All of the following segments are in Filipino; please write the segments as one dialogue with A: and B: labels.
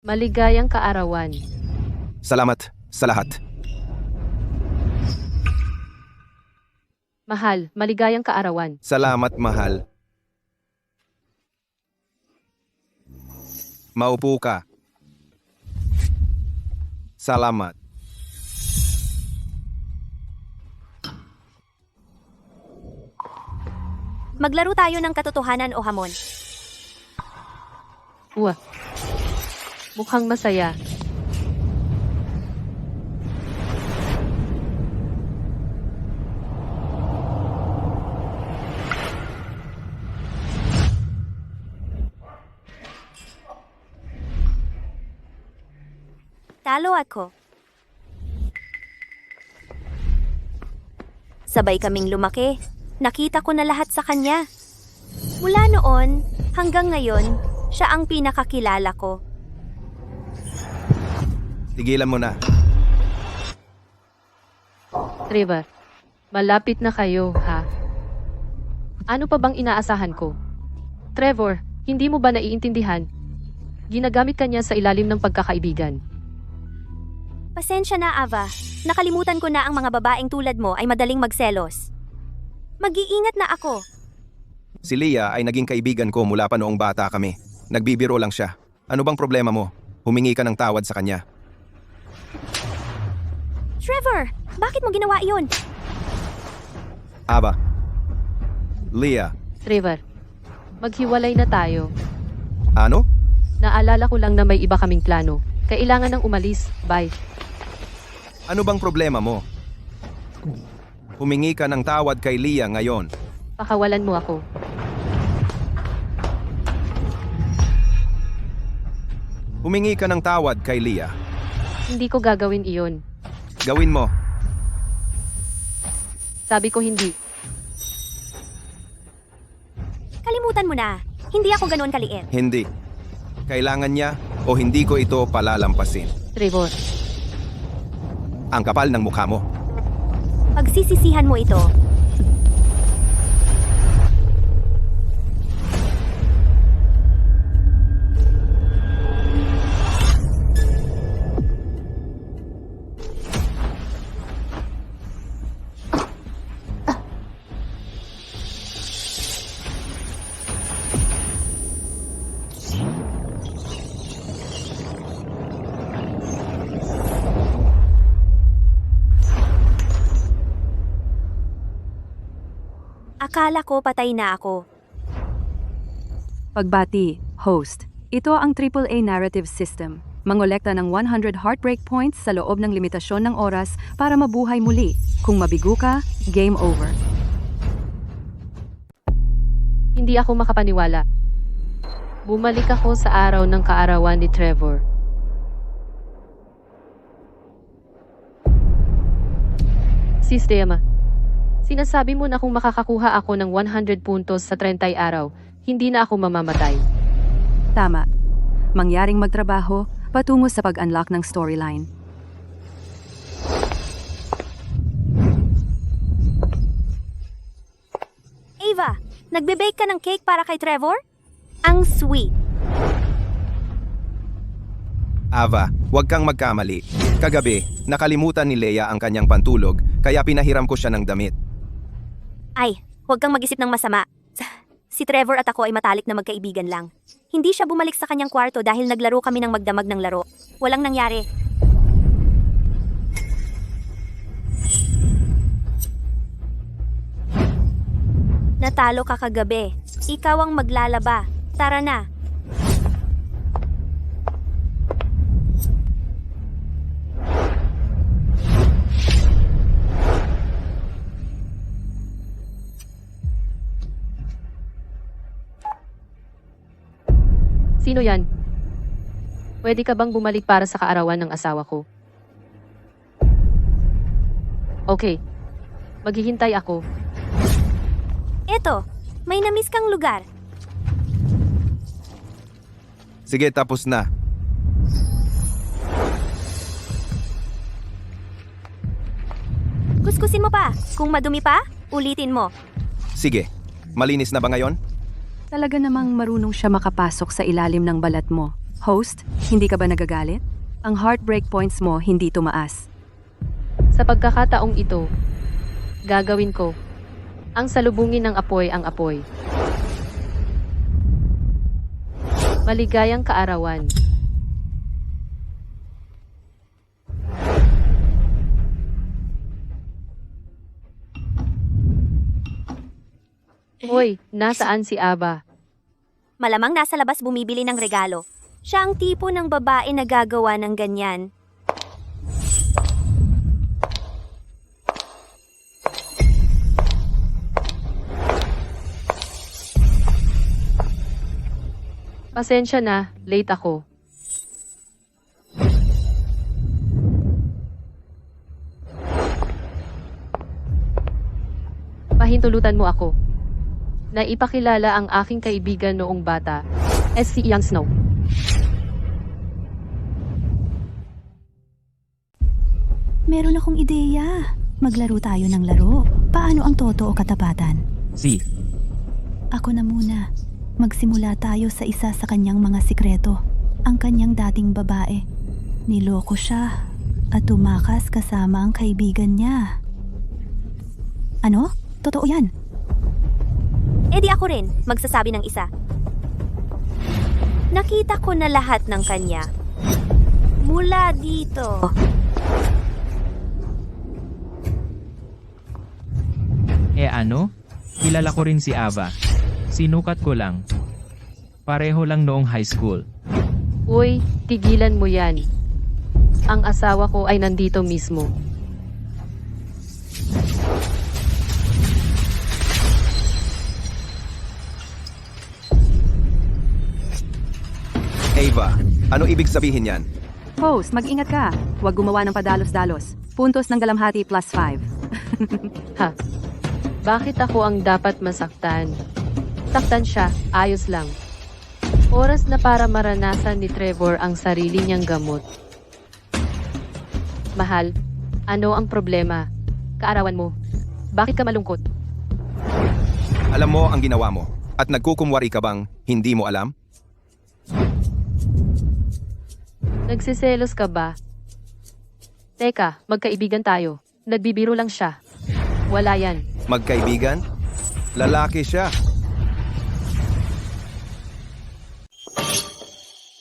A: Maligayang kaarawan.
B: Salamat sa lahat.
A: Mahal, maligayang kaarawan.
B: Salamat, mahal. Maupo ka. Salamat.
C: Maglaro tayo ng katotohanan o hamon.
A: Uwa. Mukhang masaya.
C: Talo ako. Sabay kaming lumaki. Nakita ko na lahat sa kanya. Mula noon hanggang ngayon, siya ang pinakakilala ko.
B: Tigilan mo na.
A: Trevor, malapit na kayo, ha? Ano pa bang inaasahan ko? Trevor, hindi mo ba naiintindihan? Ginagamit ka niya sa ilalim ng pagkakaibigan.
C: Pasensya na, Ava. Nakalimutan ko na ang mga babaeng tulad mo ay madaling magselos. Mag-iingat na ako.
B: Si Leah ay naging kaibigan ko mula pa noong bata kami. Nagbibiro lang siya. Ano bang problema mo? Humingi ka ng tawad sa kanya.
C: Trevor, bakit mo ginawa iyon?
B: Ava. Leah.
A: Trevor, maghiwalay na tayo.
B: Ano?
A: Naalala ko lang na may iba kaming plano. Kailangan ng umalis. Bye.
B: Ano bang problema mo? Humingi ka ng tawad kay Leah ngayon.
A: Pakawalan mo ako.
B: Humingi ka ng tawad kay Leah.
A: Hindi ko gagawin iyon.
B: Gawin mo.
A: Sabi ko hindi.
C: Kalimutan mo na. Hindi ako ganoon kaliit.
B: Hindi. Kailangan niya o hindi ko ito palalampasin.
A: Trevor,
B: Ang kapal ng mukha mo.
C: Pagsisisihan mo ito. Akala ko patay na ako.
D: Pagbati, host. Ito ang AAA Narrative System. Mangolekta ng 100 heartbreak points sa loob ng limitasyon ng oras para mabuhay muli. Kung mabigo ka, game over.
A: hindi ako makapaniwala. Bumalik ako sa araw ng kaarawan ni Trevor. Sistema. Sinasabi mo na kung makakakuha ako ng 100 puntos sa 30 araw, hindi na ako mamamatay.
D: Tama. Mangyaring magtrabaho, patungo sa pag-unlock ng storyline.
C: Ava, nagbe-bake ka ng cake para kay Trevor? Ang sweet.
B: Ava, huwag kang magkamali. Kagabi, nakalimutan ni Leah ang kanyang pantulog, kaya pinahiram ko siya ng damit.
C: Ay, huwag kang mag-isip ng masama. Si Trevor at ako ay matalik na magkaibigan lang. Hindi siya bumalik sa kanyang kwarto dahil naglaro kami ng magdamag ng laro. Walang nangyari. Natalo ka kagabi. Ikaw ang maglalaba. Tara na.
A: Sino yan? Pwede ka bang bumalik para sa kaarawan ng asawa ko? Okay. Maghihintay ako.
C: Eto, may namiss kang lugar.
B: Sige, tapos na.
C: Kuskusin mo pa. Kung madumi pa, ulitin mo.
B: Sige, malinis na ba ngayon?
D: Talaga namang marunong siya makapasok sa ilalim ng balat mo, Host, hindi ka ba nagagalit? Ang heartbreak points mo hindi tumaas.
A: Sa pagkakataong ito, gagawin ko. Ang salubungin ng apoy ang apoy. Maligayang kaarawan. Hoy, nasaan si Aba?
C: Malamang nasa labas bumibili ng regalo. Siya ang tipo ng babae na gagawa ng ganyan.
A: Pasensya na, late ako. Pahintulutan mo ako. Naipakilala ang aking kaibigan noong bata, si Young Snow.
E: Meron akong ideya. Maglaro tayo ng laro. Paano ang toto o katapatan?
F: Si.
E: Ako na muna. Magsimula tayo sa isa sa kanyang mga sikreto. Ang kanyang dating babae. Niloko siya at tumakas kasama ang kaibigan niya. Ano? Totoo yan.
C: Eh di ako rin, magsasabi ng isa. Nakita ko na lahat ng kanya. Mula dito.
F: Ano? Kilala ko rin si Ava. Sinukat ko lang. Pareho lang noong high school.
A: Uy, tigilan mo yan. Ang asawa ko ay nandito mismo.
B: Ava, ano ibig sabihin yan?
D: Host, mag-ingat ka. Huwag gumawa ng padalos-dalos. Puntos ng dalamhati plus 5.
A: Ha? Bakit ako ang dapat masaktan? Saktan siya, ayos lang. Oras na para maranasan ni Trevor ang sarili niyang gamot. Mahal, ano ang problema? Kaarawan mo. Bakit ka malungkot?
B: Alam mo ang ginawa mo. At nagkukumwari ka bang hindi mo alam?
A: Nagsiselos ka ba? Teka, magkaibigan tayo. Nagbibiro lang siya. Wala yan.
B: Magkaibigan? Lalaki siya.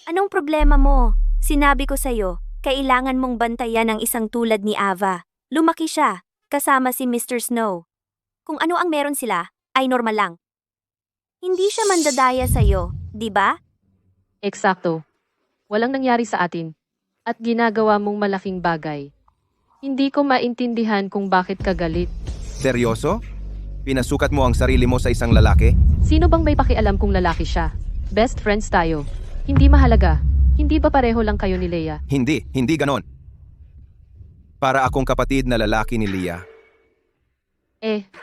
C: Anong problema mo? Sinabi ko sa'yo, kailangan mong bantayan ang isang tulad ni Ava. Lumaki siya, kasama si Mr. Snow. Kung ano ang meron sila, ay normal lang. Hindi siya mandadaya sa'yo, di ba?
A: Eksakto. Walang nangyari sa atin. At ginagawa mong malaking bagay. Hindi ko maintindihan kung bakit ka galit.
B: Seryoso? Pinasukat mo ang sarili mo sa isang lalaki?
A: Sino bang may pakialam kung lalaki siya? Best friends tayo. Hindi mahalaga. Hindi ba pareho lang kayo ni Leia?
B: Hindi ganon. Para akong kapatid na lalaki ni Leah.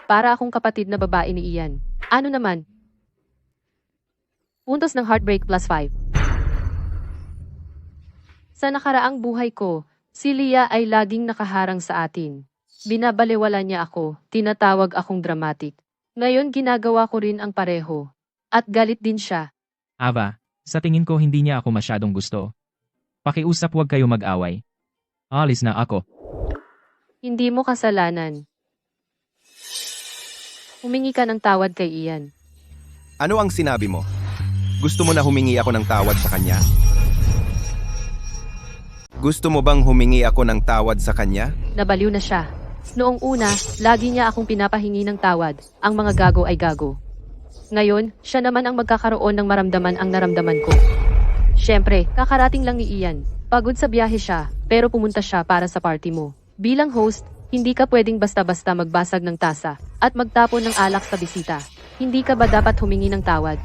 A: Para akong kapatid na babae ni Ian. Ano naman? Puntos ng heartbreak plus 5. Sa nakaraang buhay ko, si Leah ay laging nakaharang sa atin. Binabaliwala niya ako, tinatawag akong dramatic. Ngayon ginagawa ko rin ang pareho. At galit din siya.
F: Ava, sa tingin ko hindi niya ako masyadong gusto. Pakiusap, huwag kayo mag-away. Alis na ako.
A: Hindi mo kasalanan. Humingi ka ng tawad kay Ian.
B: Ano ang sinabi mo? Gusto mo na humingi ako ng tawad sa kanya? Gusto mo bang humingi ako ng tawad sa kanya?
A: Nabaliw na siya. Noong una, lagi niya akong pinapahingi ng tawad. Ang mga gago ay gago. Ngayon, siya naman ang magkakaroon ng maramdaman ang naramdaman ko. Siyempre, kakarating lang ni Ian. Pagod sa biyahe siya, pero pumunta siya para sa party mo. Bilang host, hindi ka pwedeng basta-basta magbasag ng tasa at magtapon ng alak sa bisita. Hindi ka ba dapat humingi ng tawad?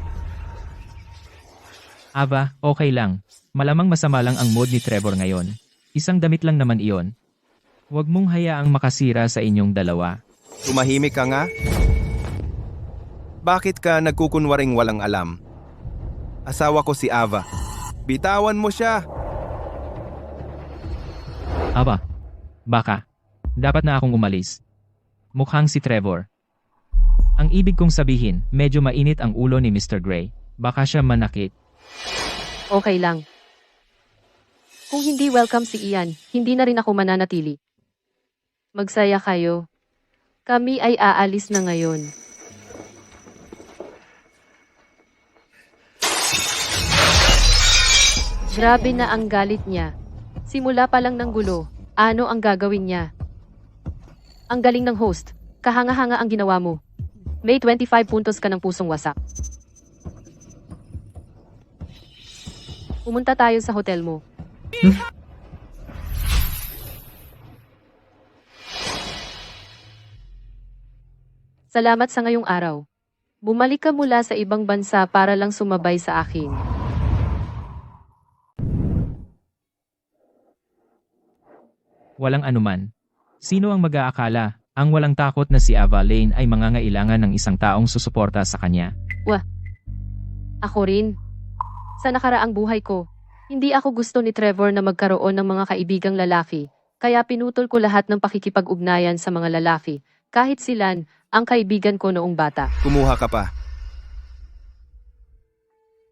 F: Ava, okay lang. Malamang masama lang ang mood ni Trevor ngayon. Isang damit lang naman iyon. Huwag mong hayaang makasira sa inyong dalawa.
B: Tumahimik ka nga? Bakit ka nagkukunwaring walang alam? Asawa ko si Ava. Bitawan mo siya!
F: Ava, baka. Dapat na akong umalis. Mukhang si Trevor. Ang ibig kong sabihin, medyo mainit ang ulo ni Mr. Gray. Baka siya manakit.
A: Okay lang. Kung hindi welcome si Ian, hindi na rin ako mananatili. Magsaya kayo. Kami ay aalis na ngayon. Grabe na ang galit niya. Simula pa lang ng gulo, ano ang gagawin niya? Ang galing ng host, kahanga-hanga ang ginawa mo. May 25 puntos ka ng pusong wasak. Pumunta tayo sa hotel mo. Salamat sa ngayong araw. Bumalik ka mula sa ibang bansa para lang sumabay sa akin.
F: Walang anuman. Sino ang mag-aakala, ang walang takot na si Ava Lane ay mangangailangan ng isang taong susuporta sa kanya?
A: Ako rin. Sa nakaraang buhay ko, hindi ako gusto ni Trevor na magkaroon ng mga kaibigang lalaki, kaya pinutol ko lahat ng pakikipag-ugnayan sa mga lalaki, kahit silan, ang kaibigan ko noong bata.
B: Kumuha ka pa.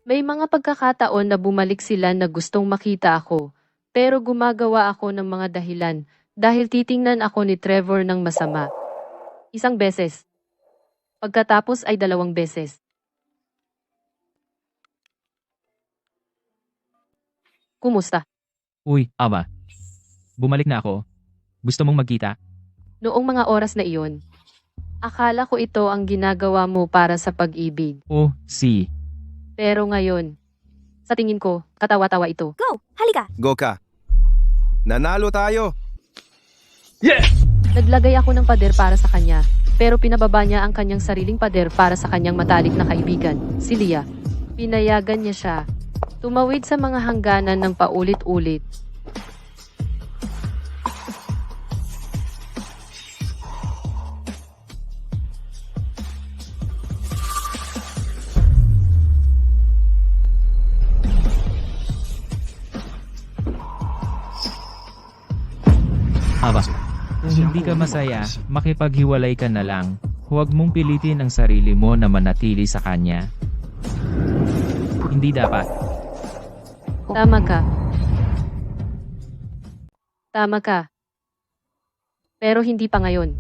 A: May mga pagkakataon na bumalik sila na gustong makita ako, pero gumagawa ako ng mga dahilan dahil titingnan ako ni Trevor ng masama. Isang beses. Pagkatapos ay 2 beses. Kumusta?
F: Uy, Ava. Bumalik na ako. Gusto mong magkita?
A: Noong mga oras na iyon, akala ko ito ang ginagawa mo para sa pag-ibig.
F: Oh, si.
A: Pero ngayon, sa tingin ko, katawa-tawa ito.
C: Go! Halika!
B: Go ka. Nanalo tayo.
A: Naglagay ako ng pader para sa kanya, pero pinababa niya ang kanyang sariling pader para sa kanyang matalik na kaibigan, si Leah. Pinayagan niya siya. Tumawid sa mga hangganan ng paulit-ulit.
F: Ava. Kung hindi ka masaya, makipaghiwalay ka na lang. Huwag mong pilitin ang sarili mo na manatili sa kanya. Hindi dapat.
A: Tama ka. Tama ka. Pero hindi pa ngayon.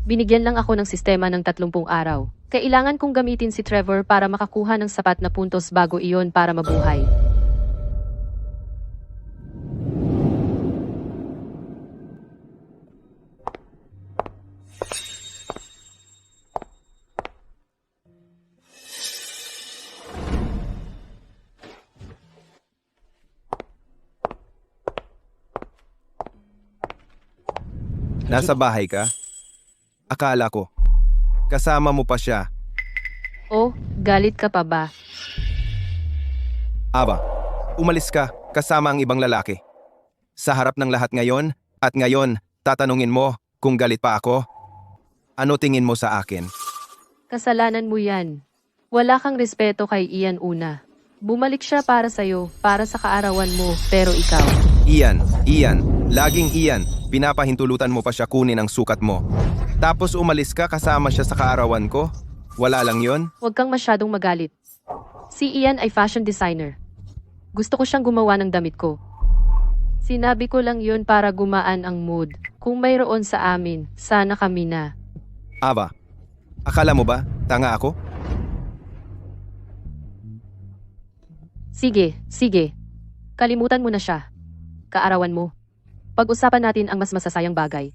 A: Binigyan lang ako ng sistema ng 30 araw. Kailangan kong gamitin si Trevor para makakuha ng sapat na puntos bago iyon para mabuhay.
B: Nasa bahay ka? Akala ko. Kasama mo pa siya.
A: Oh, galit ka pa ba?
B: Ava, umalis ka kasama ang ibang lalaki. Sa harap ng lahat ngayon, at ngayon, tatanungin mo kung galit pa ako? Ano tingin mo sa akin?
A: Kasalanan mo yan. Wala kang respeto kay Ian una. Bumalik siya para sa'yo, para sa kaarawan mo, pero ikaw.
B: Ian, laging Ian. Pinapahintulutan mo pa siya kunin ang sukat mo. Tapos umalis ka kasama siya sa kaarawan ko? Wala lang yon?
A: Huwag kang masyadong magalit. Si Ian ay fashion designer. Gusto ko siyang gumawa ng damit ko. Sinabi ko lang yun para gumaan ang mood. Kung mayroon sa amin, sana kami na.
B: Ava, akala mo ba tanga ako?
A: Sige. Kalimutan mo na siya. Kaarawan mo. Pag-usapan natin ang mas masasayang bagay.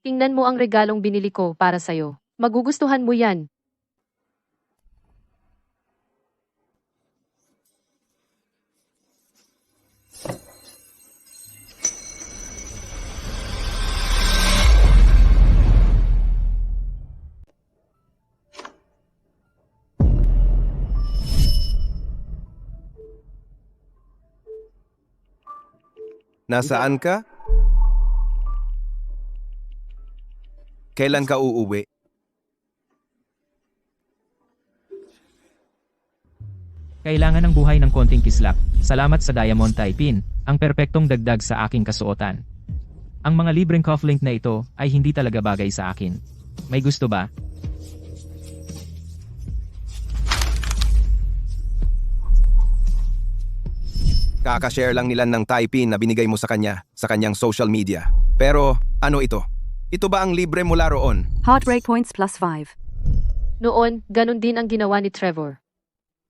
A: Tingnan mo ang regalong binili ko para sa'yo. Magugustuhan mo yan.
B: Nasaan ka? Kailan ka uuwi?
F: Kailangan ng buhay ng konting kislap. Salamat sa Diamond Taipin, ang perpektong dagdag sa aking kasuotan. Ang mga libreng cufflink na ito ay hindi talaga bagay sa akin. May gusto ba?
B: Kakashare lang nila ng Taipin na binigay mo sa kanyang social media. Pero ano ito? Ito ba ang libre mula roon?
D: Heart rate points plus 5.
A: Noon, ganun din ang ginawa ni Trevor.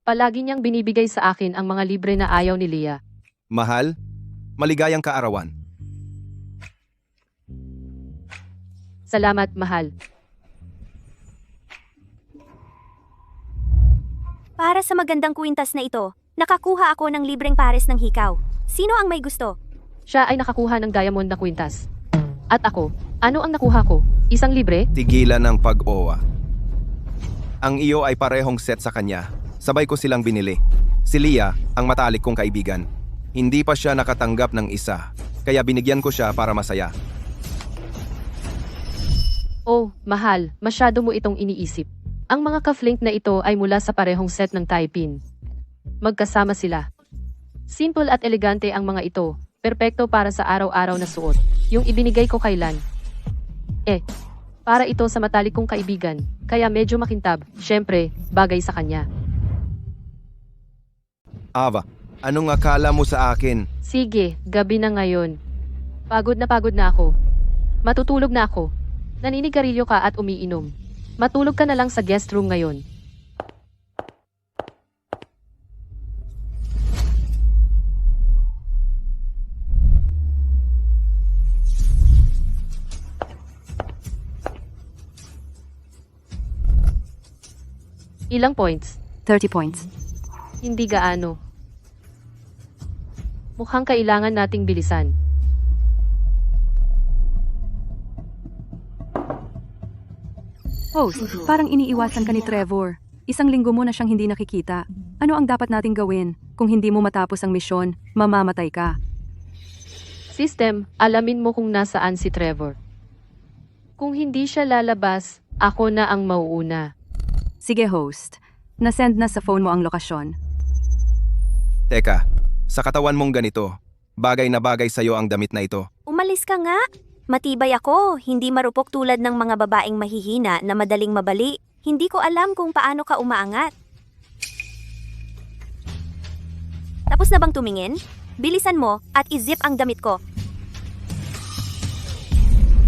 A: Palagi niyang binibigay sa akin ang mga libre na ayaw ni Leah.
B: Mahal, maligayang kaarawan.
A: Salamat, mahal.
C: Para sa magandang kwintas na ito, nakakuha ako ng libreng pares ng hikaw. Sino ang may gusto?
A: Siya ay nakakuha ng diamond na kwintas. At ako, ano ang nakuha ko? Isang libre?
B: Tigilan ng pag-owa. Ang iyo ay parehong set sa kanya. Sabay ko silang binili. Si Leah, ang matalik kong kaibigan. Hindi pa siya nakatanggap ng isa. Kaya binigyan ko siya para masaya.
A: Oh, mahal, masyado mo itong iniisip. Ang mga cufflink na ito ay mula sa parehong set ng Taipin. Magkasama sila. Simple at elegante ang mga ito. Perpekto para sa araw-araw na suot. Yung ibinigay ko kailan. Para ito sa matalik kong kaibigan. Kaya medyo makintab. Syempre, bagay sa kanya.
B: Ava, anong akala mo sa akin?
A: Sige, gabi na ngayon. Pagod na ako. Matutulog na ako. Naninigarilyo ka at umiinom. Matulog ka na lang sa guest room ngayon. Ilang points?
D: 30 points.
A: Hindi gaano. Mukhang kailangan nating bilisan.
D: Host, parang iniiwasan ka ni Trevor. Isang linggo mo na siyang hindi nakikita. Ano ang dapat nating gawin? Kung hindi mo matapos ang misyon, mamamatay ka.
A: System, alamin mo kung nasaan si Trevor. Kung hindi siya lalabas, ako na ang mauuna.
D: Sige, host. Nasend na sa phone mo ang lokasyon.
B: Teka, sa katawan mong ganito, bagay na bagay sa'yo ang damit na ito.
C: Umalis ka nga. Matibay ako, hindi marupok tulad ng mga babaeng mahihina na madaling mabali. Hindi ko alam kung paano ka umaangat. Tapos na bang tumingin? Bilisan mo at i-zip ang damit ko.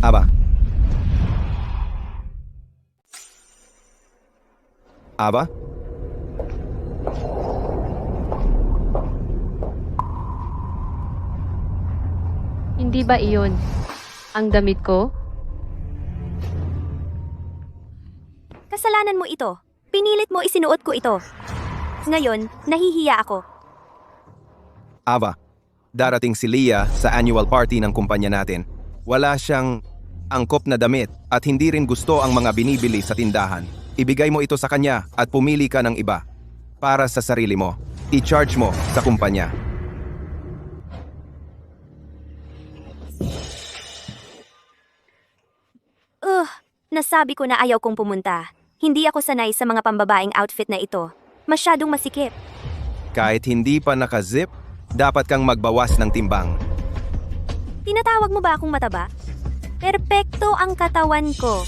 B: Ava. Ava?
A: Hindi ba iyon ang damit ko?
C: Kasalanan mo ito. Pinilit mo isinuot ko ito. Ngayon, nahihiya ako.
B: Ava, darating si Leah sa annual party ng kumpanya natin. Wala siyang angkop na damit at hindi rin gusto ang mga binibili sa tindahan. Ibigay mo ito sa kanya at pumili ka ng iba. Para sa sarili mo. I-charge mo sa kumpanya.
C: Nasabi ko na ayaw kong pumunta. Hindi ako sanay sa mga pambabaeng outfit na ito. Masyadong masikip.
B: Kahit hindi pa nakazip, dapat kang magbawas ng timbang.
C: Tinatawag mo ba akong mataba? Perpekto ang katawan ko.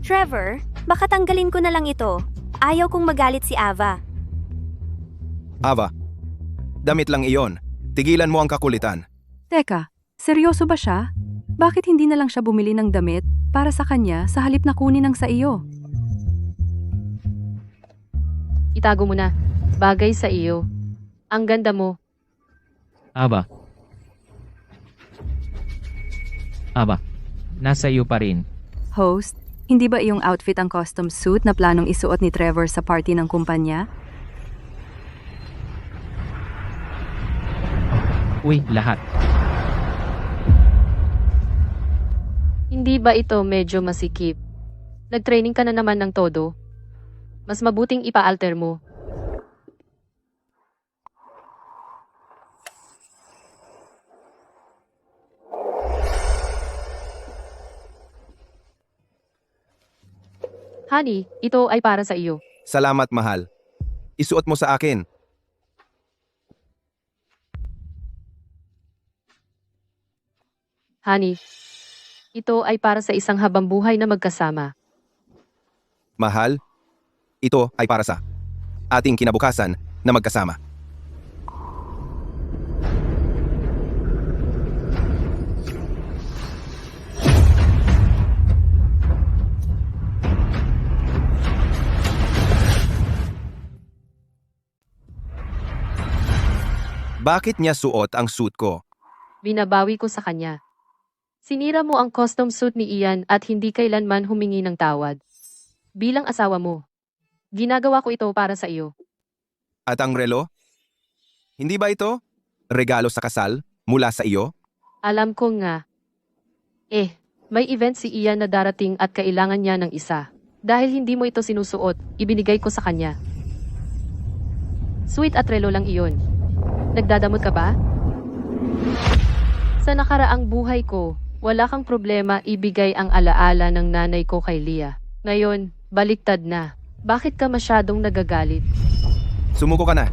C: Trevor, baka tanggalin ko na lang ito. Ayaw kong magalit si Ava.
B: Ava, damit lang iyon. Tigilan mo ang kakulitan.
D: Teka, seryoso ba siya? Bakit hindi na lang siya bumili ng damit para sa kanya sa halip na kunin ang sa iyo?
A: Itago mo na. Bagay sa iyo. Ang ganda mo.
F: Aba. Aba, nasa iyo pa rin.
D: Host, hindi ba iyong outfit ang custom suit na planong isuot ni Trevor sa party ng kumpanya?
F: Uy, lahat.
A: Hindi ba ito medyo masikip? Nag-training ka na naman ng todo. Mas mabuting ipa-alter mo. Honey, ito ay para sa iyo.
B: Salamat, mahal. Isuot mo sa akin.
A: Honey, ito ay para sa isang habang buhay na magkasama.
B: Mahal, ito ay para sa ating kinabukasan na magkasama. Bakit niya suot ang suit ko?
A: Binabawi ko sa kanya. Sinira mo ang custom suit ni Ian at hindi kailanman humingi ng tawad. Bilang asawa mo, ginagawa ko ito para sa iyo.
B: At ang relo? Hindi ba ito regalo sa kasal mula sa iyo?
A: Alam ko nga. May event si Ian na darating at kailangan niya ng isa. Dahil hindi mo ito sinusuot, ibinigay ko sa kanya. Sweet at relo lang iyon. Nagdadamot ka ba? Sa nakaraang buhay ko, wala kang problema ibigay ang alaala ng nanay ko kay Leah. Ngayon, baliktad na. Bakit ka masyadong nagagalit?
B: Sumuko ka na.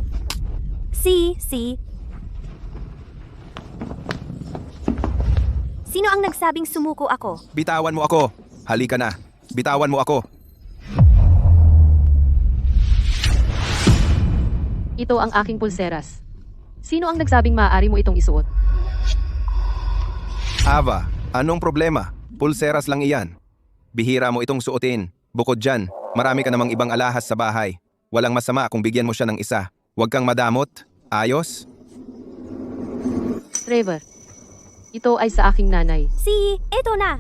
C: Sino ang nagsabing sumuko ako?
B: Bitawan mo ako. Halika na. Bitawan mo ako.
A: Ito ang aking pulseras. Sino ang nagsabing maaari mo itong isuot?
B: Ava, anong problema? Pulseras lang iyan. Bihira mo itong suotin. Bukod dyan, marami ka namang ibang alahas sa bahay. Walang masama kung bigyan mo siya ng isa. Huwag kang madamot. Ayos?
A: Trevor, ito ay sa aking nanay.
C: Eto na.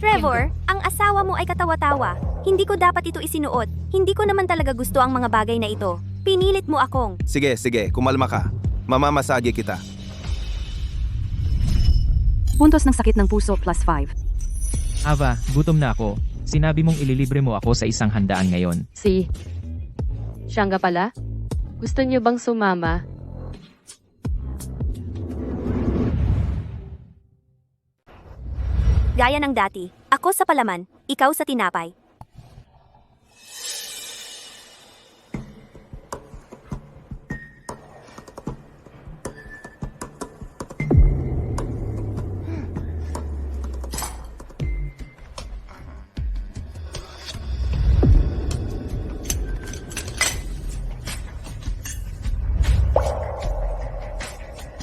C: Trevor, ang asawa mo ay katawa-tawa. Hindi ko dapat ito isinuot. Hindi ko naman talaga gusto ang mga bagay na ito. Pinilit mo akong.
B: Sige, kumalma ka. Mamamasage kita.
D: Puntos ng sakit ng puso +5.
F: Ava, gutom na ako. Sinabi mong ililibre mo ako sa isang handaan ngayon.
A: Siya nga pala? Gusto niyo bang sumama?
C: Gaya ng dati, ako sa palaman, ikaw sa tinapay.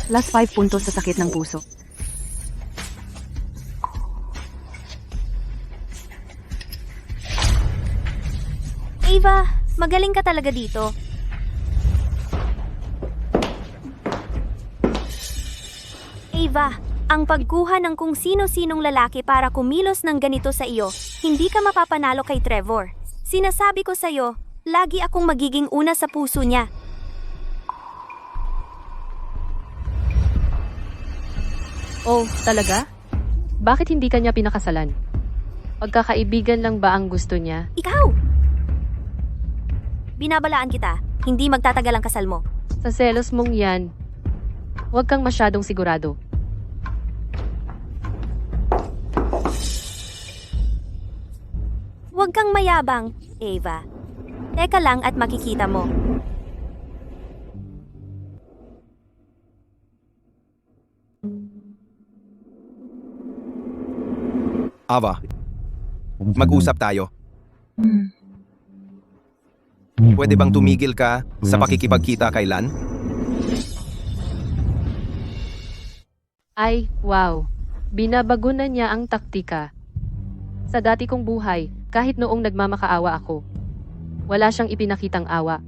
D: +5 puntos sa sakit ng puso.
C: Ava, magaling ka talaga dito. Ava, ang pagkuha ng kung sino-sinong lalaki para kumilos ng ganito sa iyo, hindi ka mapapanalo kay Trevor. Sinasabi ko sa'yo, lagi akong magiging una sa puso niya.
A: Oh, talaga? Bakit hindi kanya pinakasalan? Pagkakaibigan lang ba ang gusto niya?
C: Ikaw! Binabalaan kita, hindi magtatagal ang kasal mo.
A: Sa selos mong yan, huwag kang masyadong sigurado.
C: Huwag kang mayabang, Ava. Teka lang at makikita mo.
B: Ava, mag-usap tayo. Pwede bang tumigil ka sa pakikipagkita kay Lan?
A: Ay, wow. Binabago na niya ang taktika. Sa dati kong buhay, kahit noong nagmamakaawa ako, wala siyang ipinakitang awa.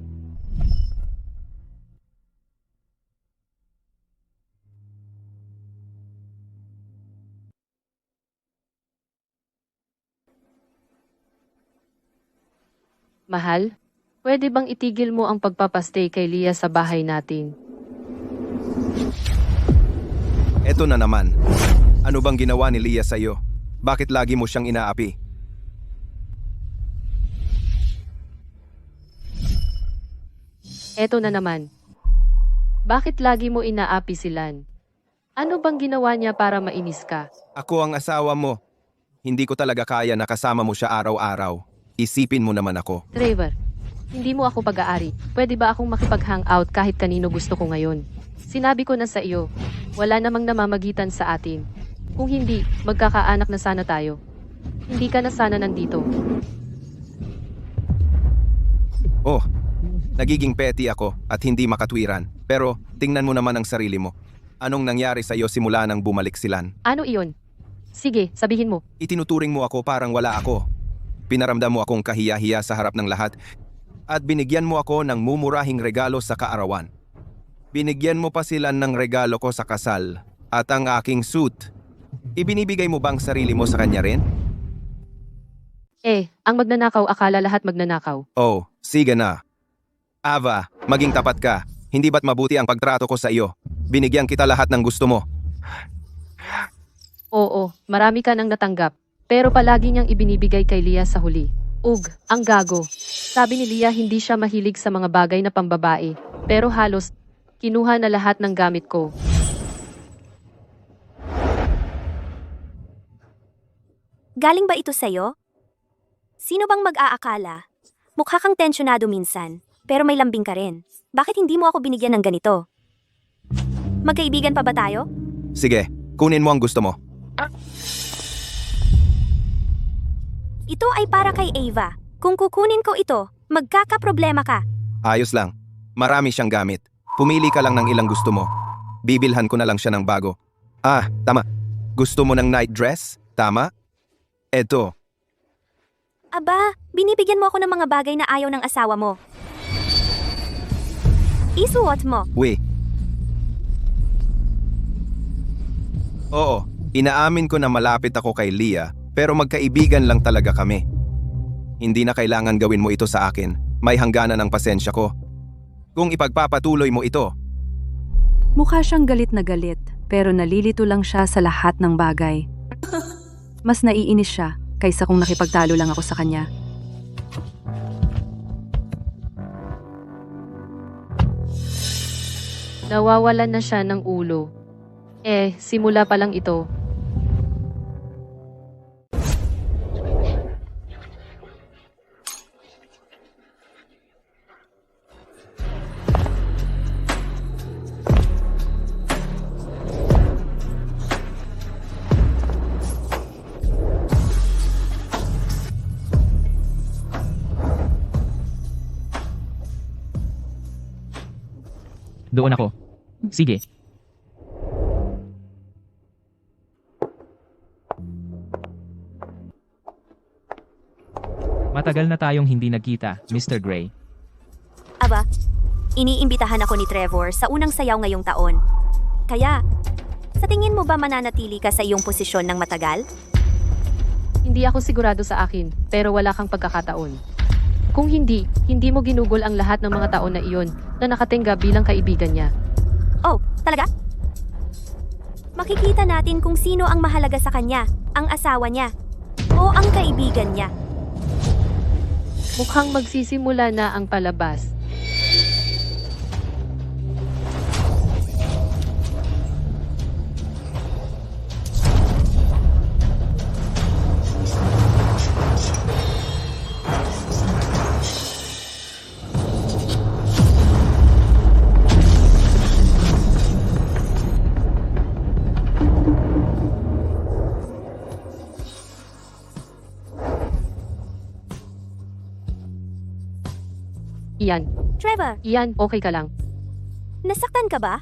A: Mahal, pwede bang itigil mo ang pagpapastay kay Leah sa bahay natin?
B: Eto na naman. Ano bang ginawa ni Leah sa'yo? Bakit lagi mo siyang inaapi?
A: Eto na naman. Bakit lagi mo inaapi si Lan? Ano bang ginawa niya para mainis ka?
B: Ako ang asawa mo. Hindi ko talaga kaya na kasama mo siya araw-araw. Isipin mo naman ako.
A: Trevor, hindi mo ako pag-aari. Pwede ba akong makipag-hangout kahit kanino gusto ko ngayon? Sinabi ko na sa iyo, wala namang namamagitan sa atin. Kung hindi, magkakaanak na sana tayo. Hindi ka na sana nandito.
B: Oh, nagiging petty ako at hindi makatwiran. Pero tingnan mo naman ang sarili mo. Anong nangyari sa iyo simula nang bumalik silan?
A: Ano iyon? Sige, sabihin mo.
B: Itinuturing mo ako parang wala ako. Pinaramdam mo akong kahiya-hiya sa harap ng lahat at binigyan mo ako ng mumurahing regalo sa kaarawan. Binigyan mo pa sila ng regalo ko sa kasal at ang aking suit. Ibinibigay mo bang sarili mo sa kanya rin?
A: Ang magnanakaw akala lahat magnanakaw.
B: Oh, sige na. Ava, maging tapat ka. Hindi ba't mabuti ang pagtrato ko sa iyo? Binigyan kita lahat ng gusto mo.
A: Oo, marami ka nang natanggap. Pero palagi niyang ibinibigay kay Leah sa huli. Ug, ang gago. Sabi ni Leah hindi siya mahilig sa mga bagay na pambabae. Pero halos, kinuha na lahat ng gamit ko.
C: Galing ba ito sa'yo? Sino bang mag-aakala? Mukha kang tensyonado minsan, pero may lambing ka rin. Bakit hindi mo ako binigyan ng ganito? Magkaibigan pa ba tayo?
B: Sige, kunin mo ang gusto mo.
C: Ito ay para kay Ava. Kung kukunin ko ito, magkakaproblema ka.
B: Ayos lang. Marami siyang gamit. Pumili ka lang ng ilang gusto mo. Bibilhan ko na lang siya ng bago. Ah, tama. Gusto mo ng night dress? Tama? Eto.
C: Aba, binibigyan mo ako ng mga bagay na ayaw ng asawa mo. Isuot mo.
B: Oo, inaamin ko na malapit ako kay Leah, pero magkaibigan lang talaga kami. Hindi na kailangan gawin mo ito sa akin. May hangganan ng pasensya ko. Kung ipagpapatuloy mo ito,
D: Mukha siyang galit na galit, pero nalilito lang siya sa lahat ng bagay. Mas naiinis siya kaysa kung nakipagtalo lang ako sa kanya.
A: Nawawalan na siya ng ulo. Simula pa lang ito.
F: Doon ako. Sige. Matagal na tayong hindi nagkita, Mr. Gray.
C: Aba, iniimbitahan ako ni Trevor sa unang sayaw ngayong taon. Kaya, sa tingin mo ba mananatili ka sa iyong posisyon ng matagal?
A: Hindi ako sigurado sa akin, pero wala kang pagkakataon. Kung hindi, hindi mo ginugol ang lahat ng mga taon na iyon na nakatingga bilang kaibigan niya.
C: Oh, talaga? Makikita natin kung sino ang mahalaga sa kanya, ang asawa niya, o ang kaibigan niya.
A: Mukhang magsisimula na ang palabas. Ian,
C: Trevor,
A: Ian, okay ka lang?
C: nasaktan ka ba?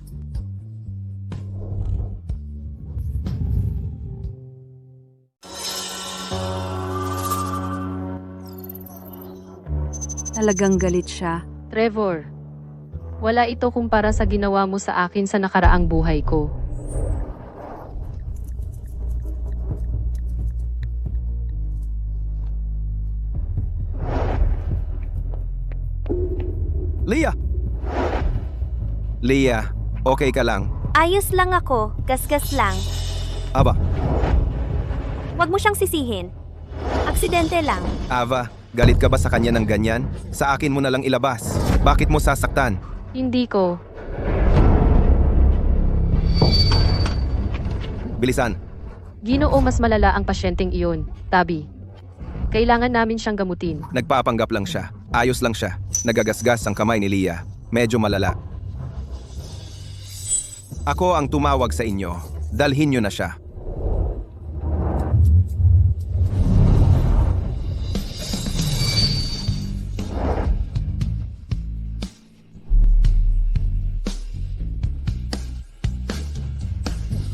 D: Talagang galit siya.
A: Trevor, wala ito kumpara sa ginawa mo sa akin sa nakaraang buhay ko.
B: Leah! Leah, okay ka lang?
C: Ayos lang ako, gasgas lang.
B: Aba,
C: Huwag mo siyang sisihin. Aksidente lang.
B: Ava, galit ka ba sa kanya ng ganyan? Sa akin mo na lang ilabas. Bakit mo sasaktan?
A: Hindi ko.
B: Bilisan.
A: Ginoo, mas malala ang pasyenteng iyon, Tabi. Kailangan namin siyang gamutin.
B: Nagpapanggap lang siya. Ayos lang siya. Nagagasgas ang kamay ni Leah. Medyo malala. Ako ang tumawag sa inyo. Dalhin nyo na siya.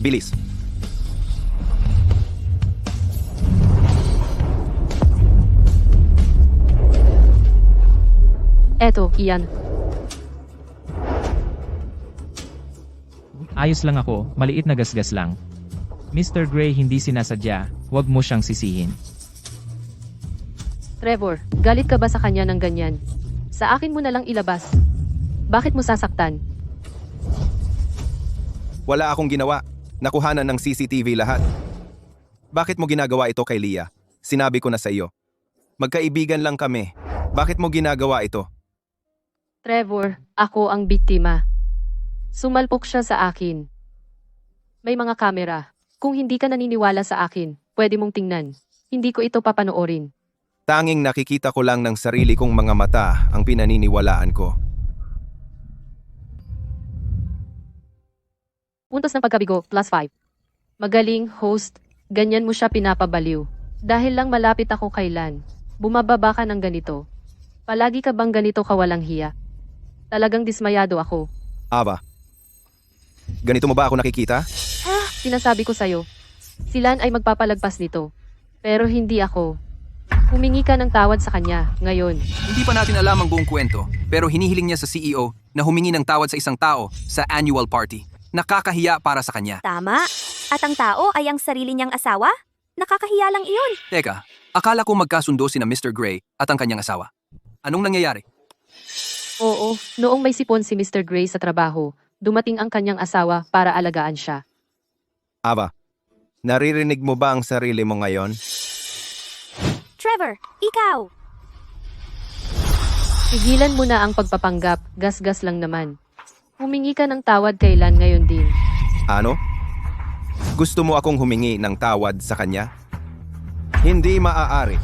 B: Bilis.
A: Eto, Ian.
F: Ayos lang ako, maliit na gasgas lang. Mr. Gray hindi sinasadya, huwag mo siyang sisihin.
A: Trevor, galit ka ba sa kanya ng ganyan? Sa akin mo na lang ilabas. Bakit mo sasaktan?
B: Wala akong ginawa. Nakuhanan ng CCTV lahat. Bakit mo ginagawa ito kay Leah? Sinabi ko na sa iyo. Magkaibigan lang kami. Bakit mo ginagawa ito?
A: Trevor, ako ang biktima. Sumalpok siya sa akin. May mga kamera. Kung hindi ka naniniwala sa akin, pwede mong tingnan. Hindi ko ito papanoorin.
B: Tanging nakikita ko lang ng sarili kong mga mata ang pinaniniwalaan ko.
A: Puntos ng pagkabigo, +5. Magaling, host. Ganyan mo siya pinapabaliw. Dahil lang malapit ako kailan. Bumababa ka ng ganito. Palagi ka bang ganito kawalang hiya? Talagang dismayado ako.
B: Ava, ganito mo ba ako nakikita?
A: Sinasabi ko sa'yo, silan ay magpapalagpas nito. Pero hindi ako. Humingi ka ng tawad sa kanya, ngayon.
G: Hindi pa natin alam ang buong kwento, pero hinihiling niya sa CEO na humingi ng tawad sa isang tao sa annual party. Nakakahiya para sa kanya.
C: Tama. At ang tao ay ang sarili niyang asawa? Nakakahiya lang iyon.
G: Teka, akala ko magkasundo sina Mr. Gray at ang kanyang asawa. Anong nangyayari?
A: Oo, noong may sipon si Mr. Gray sa trabaho, dumating ang kanyang asawa para alagaan siya.
B: Ava, naririnig mo ba ang sarili mo ngayon?
C: Trevor, ikaw!
A: Tigilan mo na ang pagpapanggap, gasgas lang naman. Humingi ka ng tawad kailan ngayon din.
B: Ano? Gusto mo akong humingi ng tawad sa kanya? Hindi maaari.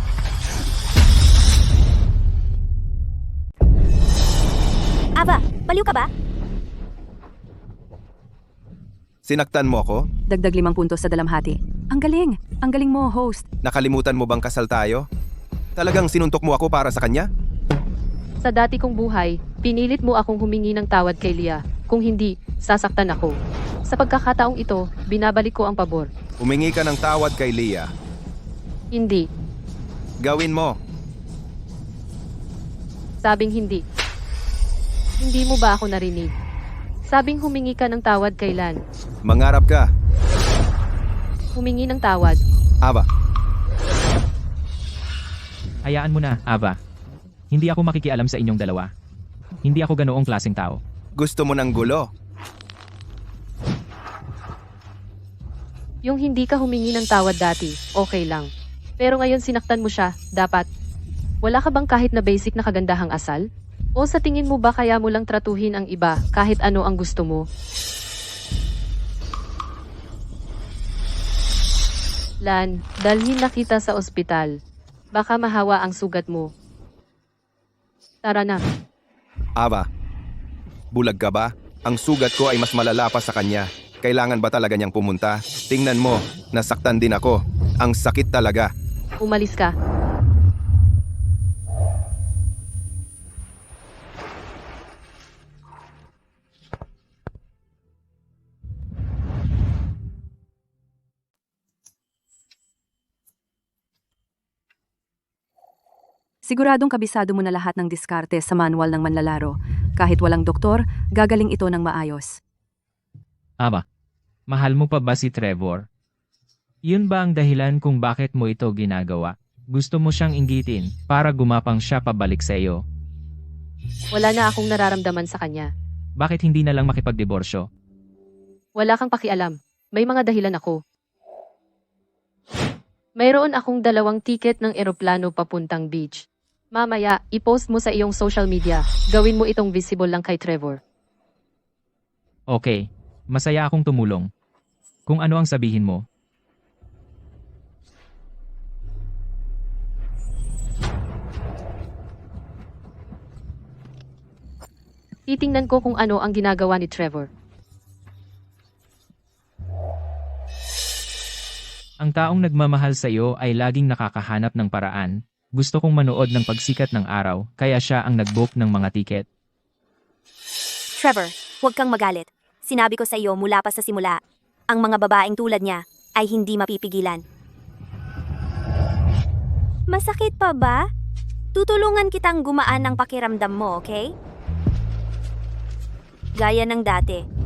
C: Ava, baliw ka ba?
B: Sinaktan mo ako?
D: Dagdag 5 puntos sa dalamhati. Ang galing! Ang galing mo, host.
B: Nakalimutan mo bang kasal tayo? Talagang sinuntok mo ako para sa kanya?
A: Sa dati kong buhay, pinilit mo akong humingi ng tawad kay Leah. Kung hindi, sasaktan ako. Sa pagkakataong ito, binabalik ko ang pabor.
B: Humingi ka ng tawad kay Leah.
A: Hindi.
B: Gawin mo.
A: Sabing hindi. Hindi mo ba ako narinig? Sabing humingi ka ng tawad kailan?
B: Mangarap ka.
A: Humingi ng tawad.
B: Ava,
F: Hayaan mo na, Ava. Hindi ako makikialam sa inyong dalawa. Hindi ako ganoong klaseng tao.
B: gusto mo ng gulo.
A: Yung hindi ka humingi ng tawad dati, okay lang. Pero ngayon sinaktan mo siya, dapat. Wala ka bang kahit na basic na kagandahang asal? O sa tingin mo ba kaya mo lang tratuhin ang iba kahit ano ang gusto mo? Lan, dalhin na kita sa ospital. Baka mahawa ang sugat mo. Tara na.
B: Ava, bulag ka ba? Ang sugat ko ay mas malala pa sa kanya. Kailangan ba talaga niyang pumunta? Tingnan mo, nasaktan din ako. Ang sakit talaga.
A: Umalis ka.
D: Siguradong kabisado mo na lahat ng diskarte sa manual ng manlalaro. Kahit walang doktor, gagaling ito ng maayos.
F: Ava, mahal mo pa ba si Trevor? Yun ba ang dahilan kung bakit mo ito ginagawa? Gusto mo siyang inggitin para gumapang siya pabalik sa iyo.
A: Wala na akong nararamdaman sa kanya.
F: Bakit hindi na lang makipagdiborsyo?
A: Wala kang pakialam. May mga dahilan ako. Mayroon akong 2 ticket ng eroplano papuntang beach. Mamaya, i-post mo sa iyong social media. Gawin mo itong visible lang kay Trevor.
F: Okay, masaya akong tumulong. Kung ano ang sabihin mo.
A: Titingnan ko kung ano ang ginagawa ni Trevor.
F: Ang taong nagmamahal sa iyo ay laging nakakahanap ng paraan. Gusto kong manood ng pagsikat ng araw, kaya siya ang nag-book ng mga tiket.
C: Trevor, huwag kang magalit. Sinabi ko sa iyo mula pa sa simula, ang mga babaeng tulad niya ay hindi mapipigilan. Masakit pa ba? Tutulungan kitang gumaan ang pakiramdam mo, okay? Gaya ng dati.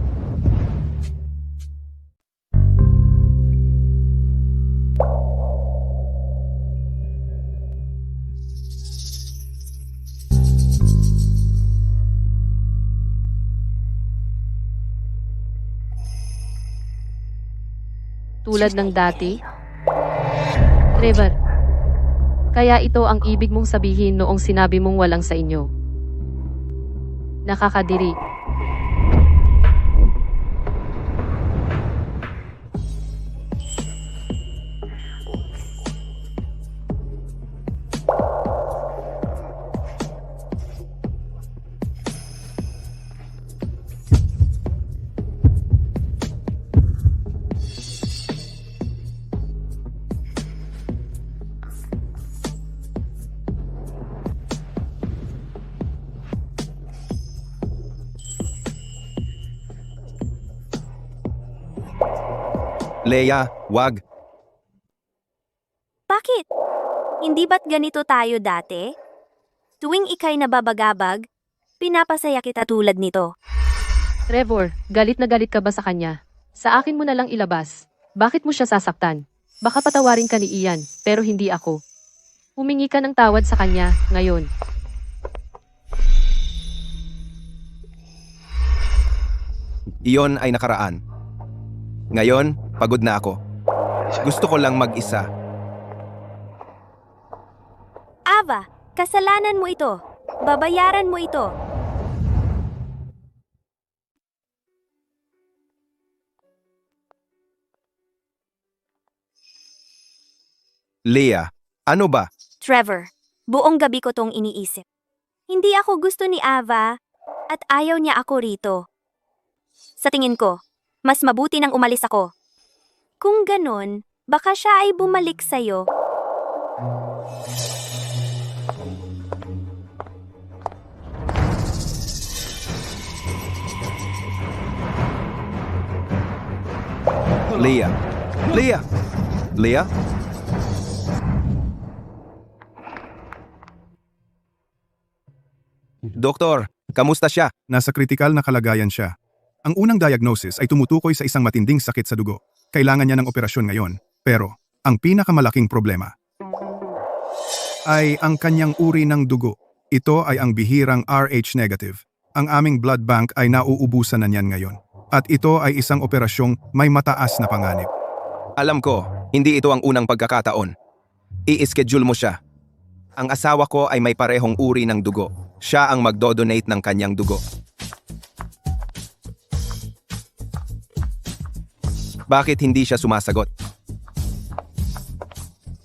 A: Tulad ng dati? Trevor, kaya ito ang ibig mong sabihin noong sinabi mong walang sa inyo. Nakakadiri.
B: Leia, wag.
C: Bakit? Hindi ba't ganito tayo dati? Tuwing ikay nababagabag, pinapasaya kita tulad nito.
A: Trevor, galit na galit ka ba sa kanya? Sa akin mo na lang ilabas. Bakit mo siya sasaktan? Baka patawarin ka ni Ian, pero hindi ako. Humingi ka ng tawad sa kanya, ngayon.
B: Iyon ay nakaraan. Ngayon, pagod na ako. Gusto ko lang mag-isa.
C: Ava, kasalanan mo ito. Babayaran mo ito.
B: Leia, ano ba?
C: Trevor, buong gabi ko tong iniisip. Hindi ako gusto ni Ava at ayaw niya ako rito. Sa tingin ko, mas mabuti nang umalis ako. Kung ganon, baka siya ay bumalik sa'yo.
B: Leia. Leia! Leia? Doktor, kamusta siya?
H: Nasa kritikal na kalagayan siya. Ang unang diagnosis ay tumutukoy sa isang matinding sakit sa dugo. Kailangan niya ng operasyon ngayon. Pero, ang pinakamalaking problema ay ang kanyang uri ng dugo. Ito ay ang bihirang RH negative. Ang aming blood bank ay nauubusan na niyan ngayon. At ito ay isang operasyong may mataas na panganib.
B: Alam ko, hindi ito ang unang pagkakataon. I-schedule mo siya. Ang asawa ko ay may parehong uri ng dugo. Siya ang magdodonate ng kanyang dugo. Bakit hindi siya sumasagot?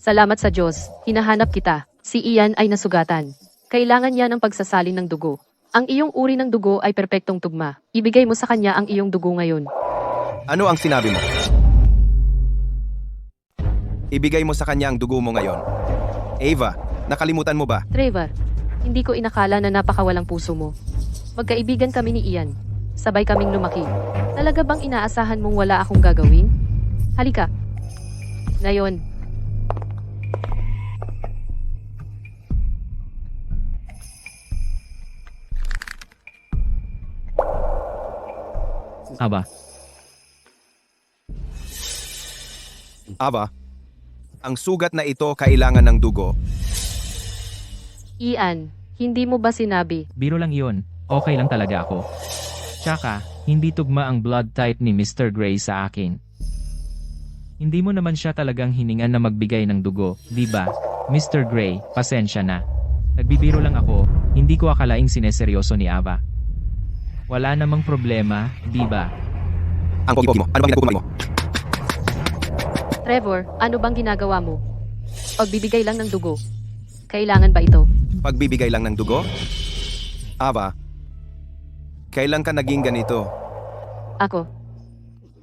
A: Salamat sa Diyos, hinahanap kita. Si Ian ay nasugatan. Kailangan niya ng pagsasalin ng dugo. Ang iyong uri ng dugo ay perpektong tugma. Ibigay mo sa kanya ang iyong dugo ngayon.
B: Ano ang sinabi mo? Ibigay mo sa kanya ang dugo mo ngayon. Ava, nakalimutan mo ba?
A: Trevor, hindi ko inakala na napakawalang puso mo. Magkaibigan kami ni Ian. Sabay kaming lumaki. Talaga bang inaasahan mong wala akong gagawin? Halika. Ngayon.
F: Aba,
B: Ava, ang sugat na ito kailangan ng dugo.
A: Ian, hindi mo ba sinabi?
F: biro lang yun. Okay lang talaga ako. Tsaka, hindi tugma ang blood type ni Mr. Gray sa akin. Hindi mo naman siya talagang hiningan na magbigay ng dugo, di ba? Mr. Gray, pasensya na. Nagbibiro lang ako, hindi ko akalaing sineseryoso ni Ava. Wala namang problema, di ba?
B: Ang pogi mo, ano bang ginagawa mo?
A: Trevor, ano bang ginagawa mo? Pagbibigay lang ng dugo. Kailangan ba ito?
B: Pagbibigay lang ng dugo? Ava, kailan ka naging ganito?
A: Ako.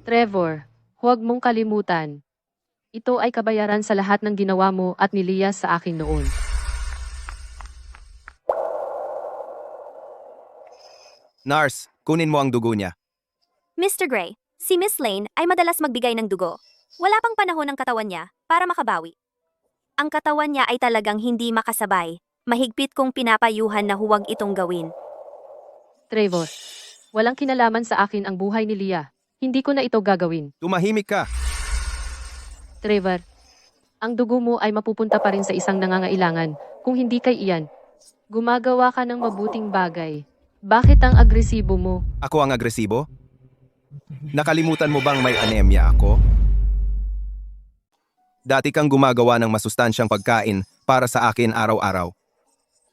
A: Trevor, huwag mong kalimutan. Ito ay kabayaran sa lahat ng ginawa mo at ni Leah sa akin noon.
B: Nurse, kunin mo ang dugo niya.
C: Mr. Gray, si Miss Lane ay madalas magbigay ng dugo. Wala pang panahon ng katawan niya para makabawi. Ang katawan niya ay talagang hindi makasabay. Mahigpit kong pinapayuhan na huwag itong gawin.
A: Trevor, walang kinalaman sa akin ang buhay ni Leah. Hindi ko na ito gagawin.
B: Tumahimik ka.
A: Trevor, ang dugo mo ay mapupunta pa rin sa isang nangangailangan, kung hindi kay iyan. Gumagawa ka ng mabuting bagay. Bakit ang agresibo mo?
B: Ako ang agresibo? Nakalimutan mo bang may anemia ako? Dati kang gumagawa ng masustansyang pagkain para sa akin araw-araw.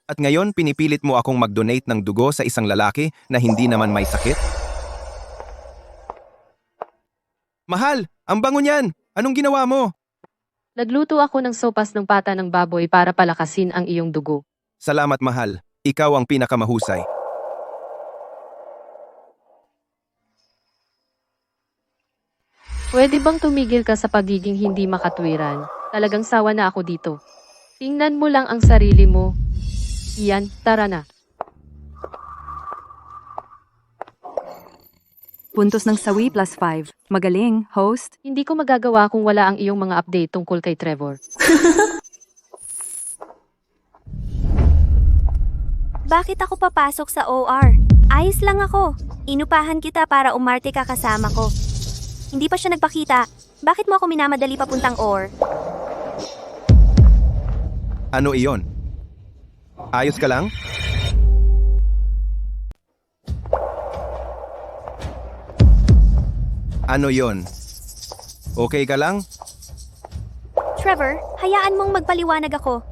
B: At ngayon pinipilit mo akong mag-donate ng dugo sa isang lalaki na hindi naman may sakit? Mahal, ang bango niyan! Anong ginawa mo?
A: Nagluto ako ng sopas ng pata ng baboy para palakasin ang iyong dugo.
B: Salamat mahal, ikaw ang pinakamahusay.
A: Pwede bang tumigil ka sa pagiging hindi makatwiran? Talagang sawa na ako dito. Tingnan mo lang ang sarili mo. Iyan, tara na.
D: Puntos ng sawi plus 5. Magaling, host.
A: Hindi ko magagawa kung wala ang iyong mga update tungkol kay Trevor.
C: Bakit ako papasok sa OR? Ayos lang ako. Inupahan kita para umarte ka kasama ko. Hindi pa siya nagpakita. Bakit mo ako minamadali papuntang OR?
B: Ano iyon? Ayos ka lang? Ano yon? Okay ka lang?
C: Trevor, hayaan mong magpaliwanag ako.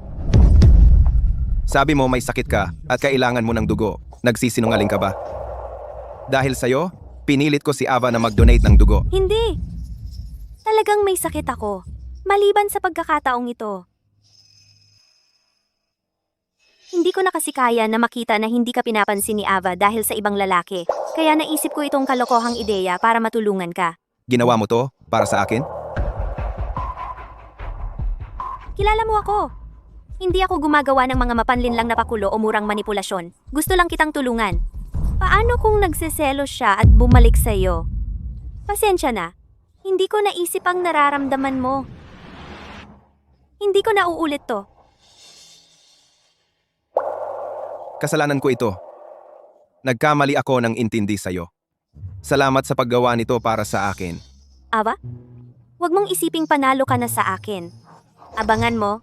B: Sabi mo may sakit ka at kailangan mo ng dugo. Nagsisinungaling ka ba? Dahil sa'yo, pinilit ko si Ava na mag-donate ng dugo.
C: Hindi. Talagang may sakit ako. Maliban sa pagkakataong ito. Hindi ko na kasi kaya na makita na hindi ka pinapansin ni Ava dahil sa ibang lalaki. Kaya naisip ko itong kalokohang ideya para matulungan ka.
B: Ginawa mo to para sa akin?
C: Kilala mo ako. Hindi ako gumagawa ng mga mapanlinlang na pakulo o murang manipulasyon. Gusto lang kitang tulungan. Paano kung nagseselos siya at bumalik sa'yo? Pasensya na. Hindi ko naisip ang nararamdaman mo. Hindi ko na uulit to.
B: Kasalanan ko ito. Nagkamali ako ng intindi sa'yo. Salamat sa paggawa nito para sa akin.
C: Ava? Huwag mong isiping panalo ka na sa akin. Abangan mo.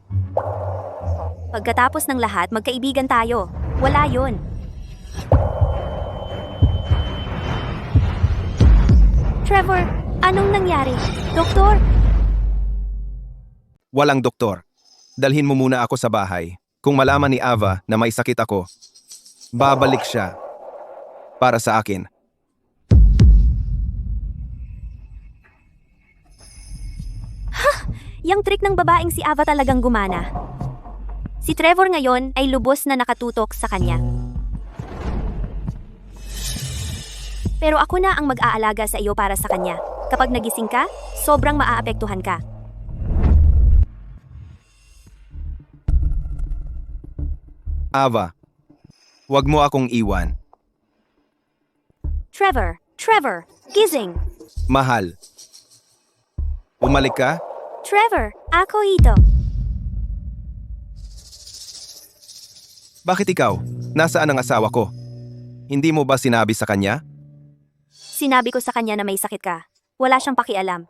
C: Pagkatapos ng lahat, magkaibigan tayo. Wala yun. Trevor, anong nangyari? Doktor?
B: Walang doktor. Dalhin mo muna ako sa bahay. Kung malaman ni Ava na may sakit ako, babalik siya para sa akin.
C: Yang trick ng babaeng si Ava talagang gumana. Si Trevor ngayon ay lubos na nakatutok sa kanya. Pero ako na ang mag-aalaga sa iyo para sa kanya. Kapag nagising ka, sobrang maaapektuhan ka.
B: Ava, wag mo akong iwan.
C: Trevor, gising.
B: Mahal. Umalik ka?
C: Trevor, ako ito.
B: Bakit ikaw? Nasaan ang asawa ko? Hindi mo ba sinabi sa kanya?
C: Sinabi ko sa kanya na may sakit ka. Wala siyang pakialam.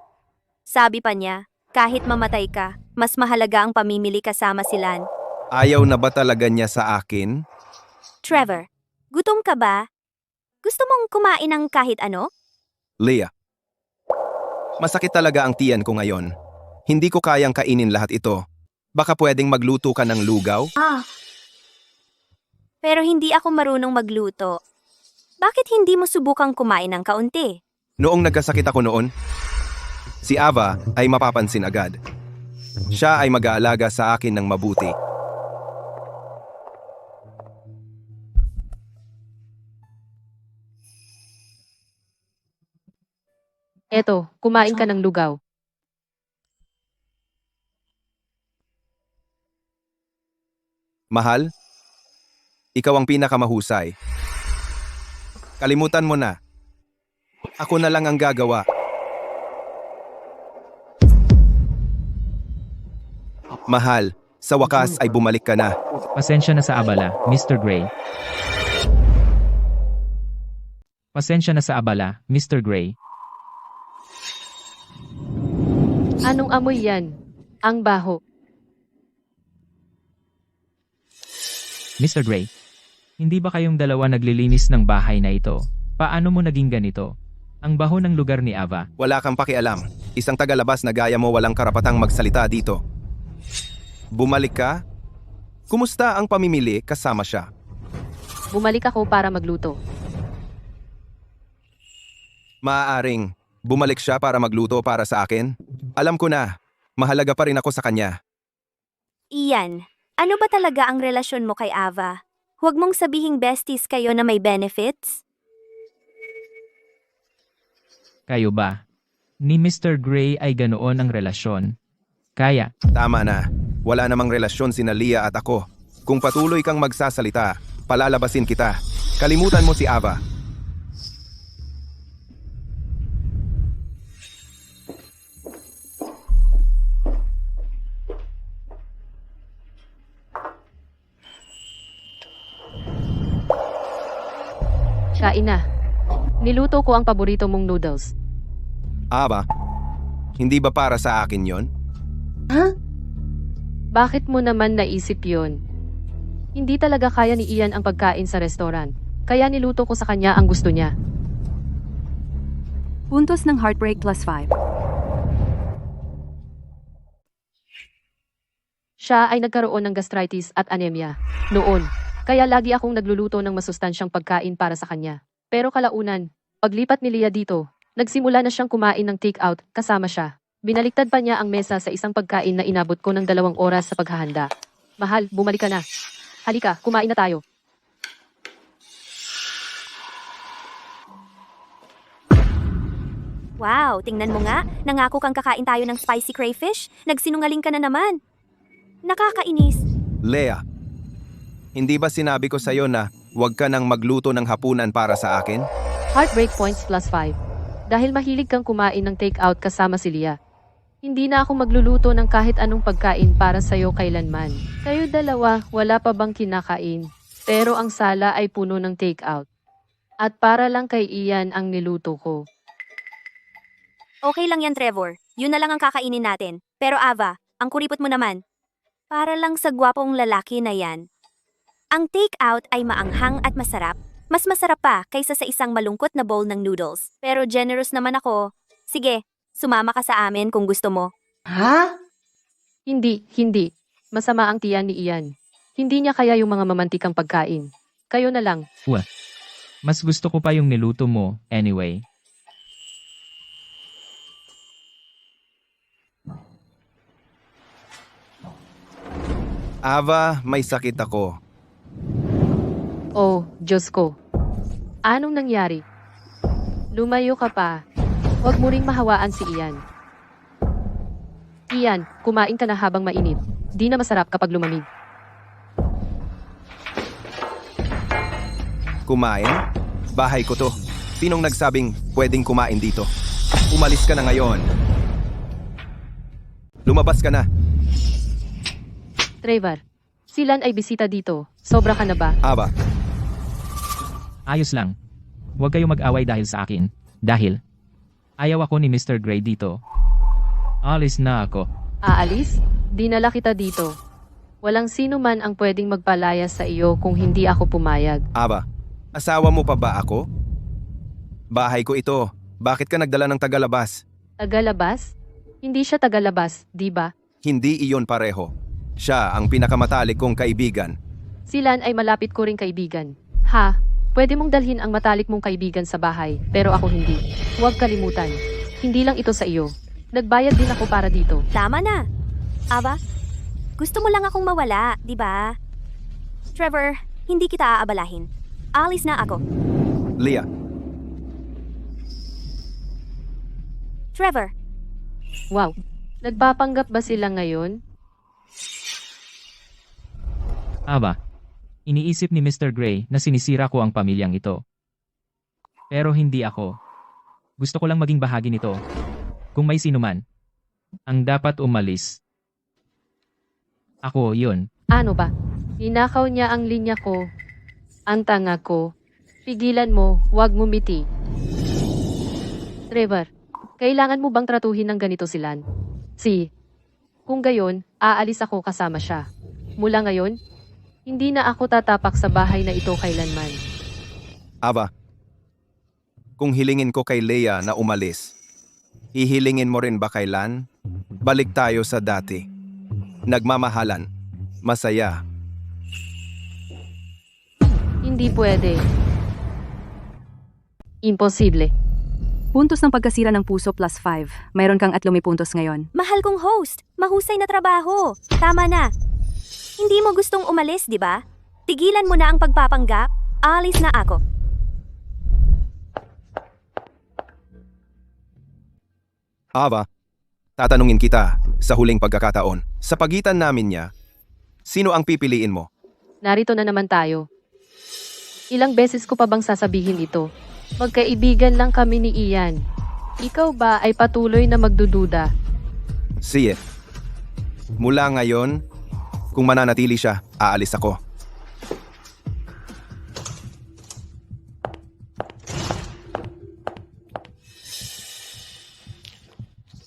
C: Sabi pa niya, kahit mamatay ka, mas mahalaga ang pamimili kasama si Lan.
B: Ayaw na ba talaga niya sa akin?
C: Trevor, gutom ka ba? Gusto mong kumain ng kahit ano?
B: Leah. Masakit talaga ang tiyan ko ngayon. Hindi ko kayang kainin lahat ito. Baka pwedeng magluto ka ng lugaw?
C: Pero hindi ako marunong magluto. Bakit hindi mo subukang kumain ng kaunti?
B: Noong nagkasakit ako noon, si Ava ay mapapansin agad. Siya ay mag-aalaga sa akin ng mabuti.
A: Eto, kumain ka ng lugaw.
B: Mahal, ikaw ang pinakamahusay. Kalimutan mo na. Ako na lang ang gagawa. Mahal, sa wakas ay bumalik ka na.
F: Pasensya na sa abala, Mr. Gray. Pasensya na sa abala, Mr. Gray.
A: Anong amoy yan? Ang baho.
F: Mr. Gray, hindi ba kayong dalawa naglilinis ng bahay na ito? Paano mo naging ganito? Ang baho ng lugar ni Ava.
B: Wala kang pakialam. Isang tagalabas na gaya mo walang karapatang magsalita dito. Bumalik ka? Kumusta ang pamimili kasama siya?
A: Bumalik ako para magluto.
B: Maaaring bumalik siya para magluto para sa akin? Alam ko na, mahalaga pa rin ako sa kanya.
C: Ian, ano ba talaga ang relasyon mo kay Ava? Huwag mong sabihing besties kayo na may benefits?
F: Kayo ba? Ni Mr. Gray ay ganoon ang relasyon. Kaya,
B: Tama na. Wala namang relasyon sina Leah at ako. Kung patuloy kang magsasalita, palalabasin kita. Kalimutan mo si Ava.
A: Kain na. Niluto ko ang paborito mong noodles.
B: Ava, hindi ba para sa akin yon?
A: Bakit mo naman naisip yon? Hindi talaga kaya ni Ian ang pagkain sa restaurant. Kaya niluto ko sa kanya ang gusto niya.
D: Puntos ng Heartbreak plus 5.
A: Siya ay nagkaroon ng gastritis at anemia noon. Kaya lagi akong nagluluto ng masustansyang pagkain para sa kanya. Pero kalaunan, paglipat ni Leah dito, nagsimula na siyang kumain ng take-out kasama siya. Binaliktad pa niya ang mesa sa isang pagkain na inabot ko ng 2 oras sa paghahanda. Mahal, bumalik ka na. Halika, kumain na tayo.
C: Wow, tingnan mo nga. Nangako kang kakain tayo ng spicy crayfish. Nagsinungaling ka na naman. Nakakainis.
B: Leah, hindi ba sinabi ko sa'yo na huwag ka nang magluto ng hapunan para sa akin?
A: Heartbreak points plus 5. Dahil mahilig kang kumain ng take-out kasama si Leah. Hindi na ako magluluto ng kahit anong pagkain para sa'yo kailanman. Kayo dalawa, wala pa bang kinakain? Pero ang sala ay puno ng take-out. At para lang kay Ian ang niluto ko.
C: Okay lang yan, Trevor. Yun na lang ang kakainin natin. Pero Ava, ang kuripot mo naman. Para lang sa gwapong lalaki na yan. Ang take-out ay maanghang at masarap. Mas masarap pa kaysa sa isang malungkot na bowl ng noodles. Pero generous naman ako. Sige, sumama ka sa amin kung gusto mo.
A: Hindi. Masama ang tiyan ni Ian. Hindi niya kaya yung mga mamantikang pagkain. Kayo na lang.
F: mas gusto ko pa yung niluto mo, anyway.
B: Ava, may sakit ako.
A: Oh, Diyos ko. Anong nangyari? Lumayo ka pa. Huwag mo ring mahawaan si Ian. Ian, kumain ka na habang mainit. Di na masarap kapag lumamig.
B: Kumain? Bahay ko to. Sinong nagsabing pwedeng kumain dito? Umalis ka na ngayon. Lumabas ka na.
A: Trevor, si Lan ay bisita dito. Sobra ka na ba?
B: Ava,
F: Ayos lang. Huwag kayong mag-away dahil sa akin. Dahil, ayaw ako ni Mr. Gray dito. Alis na ako.
A: Aalis? Dinala kita dito. Walang sino man ang pwedeng magpalaya sa iyo kung hindi ako pumayag.
B: Ava, asawa mo pa ba ako? Bahay ko ito. Bakit ka nagdala ng tagalabas?
A: Tagalabas? Hindi siya tagalabas, di ba?
B: Hindi iyon pareho. Siya ang pinakamatalik kong kaibigan.
A: Si Lan ay malapit ko ring kaibigan. Ha? Pwede mong dalhin ang matalik mong kaibigan sa bahay, pero ako hindi. Huwag kalimutan. Hindi lang ito sa iyo. Nagbayad din ako para dito.
C: Tama na. Ava, gusto mo lang akong mawala, di ba? Trevor, hindi kita aabalahin. Alis na ako.
B: Leah,
C: Trevor,
A: Wow. Nagpapanggap ba sila ngayon?
F: Aba, iniisip ni Mr. Gray na sinisira ko ang pamilyang ito. Pero hindi ako. Gusto ko lang maging bahagi nito. Kung may sino man, ang dapat umalis. Ako, yun.
A: Ano ba? Ninakaw niya ang linya ko. Ang tanga ko. Pigilan mo, wag ngumiti. Trevor, kailangan mo bang tratuhin ng ganito si Lan? Kung gayon, aalis ako kasama siya. Mula ngayon, hindi na ako tatapak sa bahay na ito kailanman.
B: Ava, kung hilingin ko kay Leia na umalis, hihilingin mo rin ba kay Lan? Balik tayo sa dati. Nagmamahalan. Masaya.
A: Hindi pwede. Imposible.
D: Puntos ng pagkasira ng puso plus 5. Mayroon kang at puntos ngayon.
C: Mahal kong host, mahusay na trabaho. Tama na. Hindi mo gustong umalis, di ba? Tigilan mo na ang pagpapanggap. Alis na ako.
B: Ava, tatanungin kita sa huling pagkakataon. Sa pagitan namin niya, sino ang pipiliin mo?
A: Narito na naman tayo. Ilang beses ko pa bang sasabihin ito? Magkaibigan lang kami ni Ian. Ikaw ba ay patuloy na magdududa?
B: Sige. Mula ngayon, kung mananatili siya, aalis ako.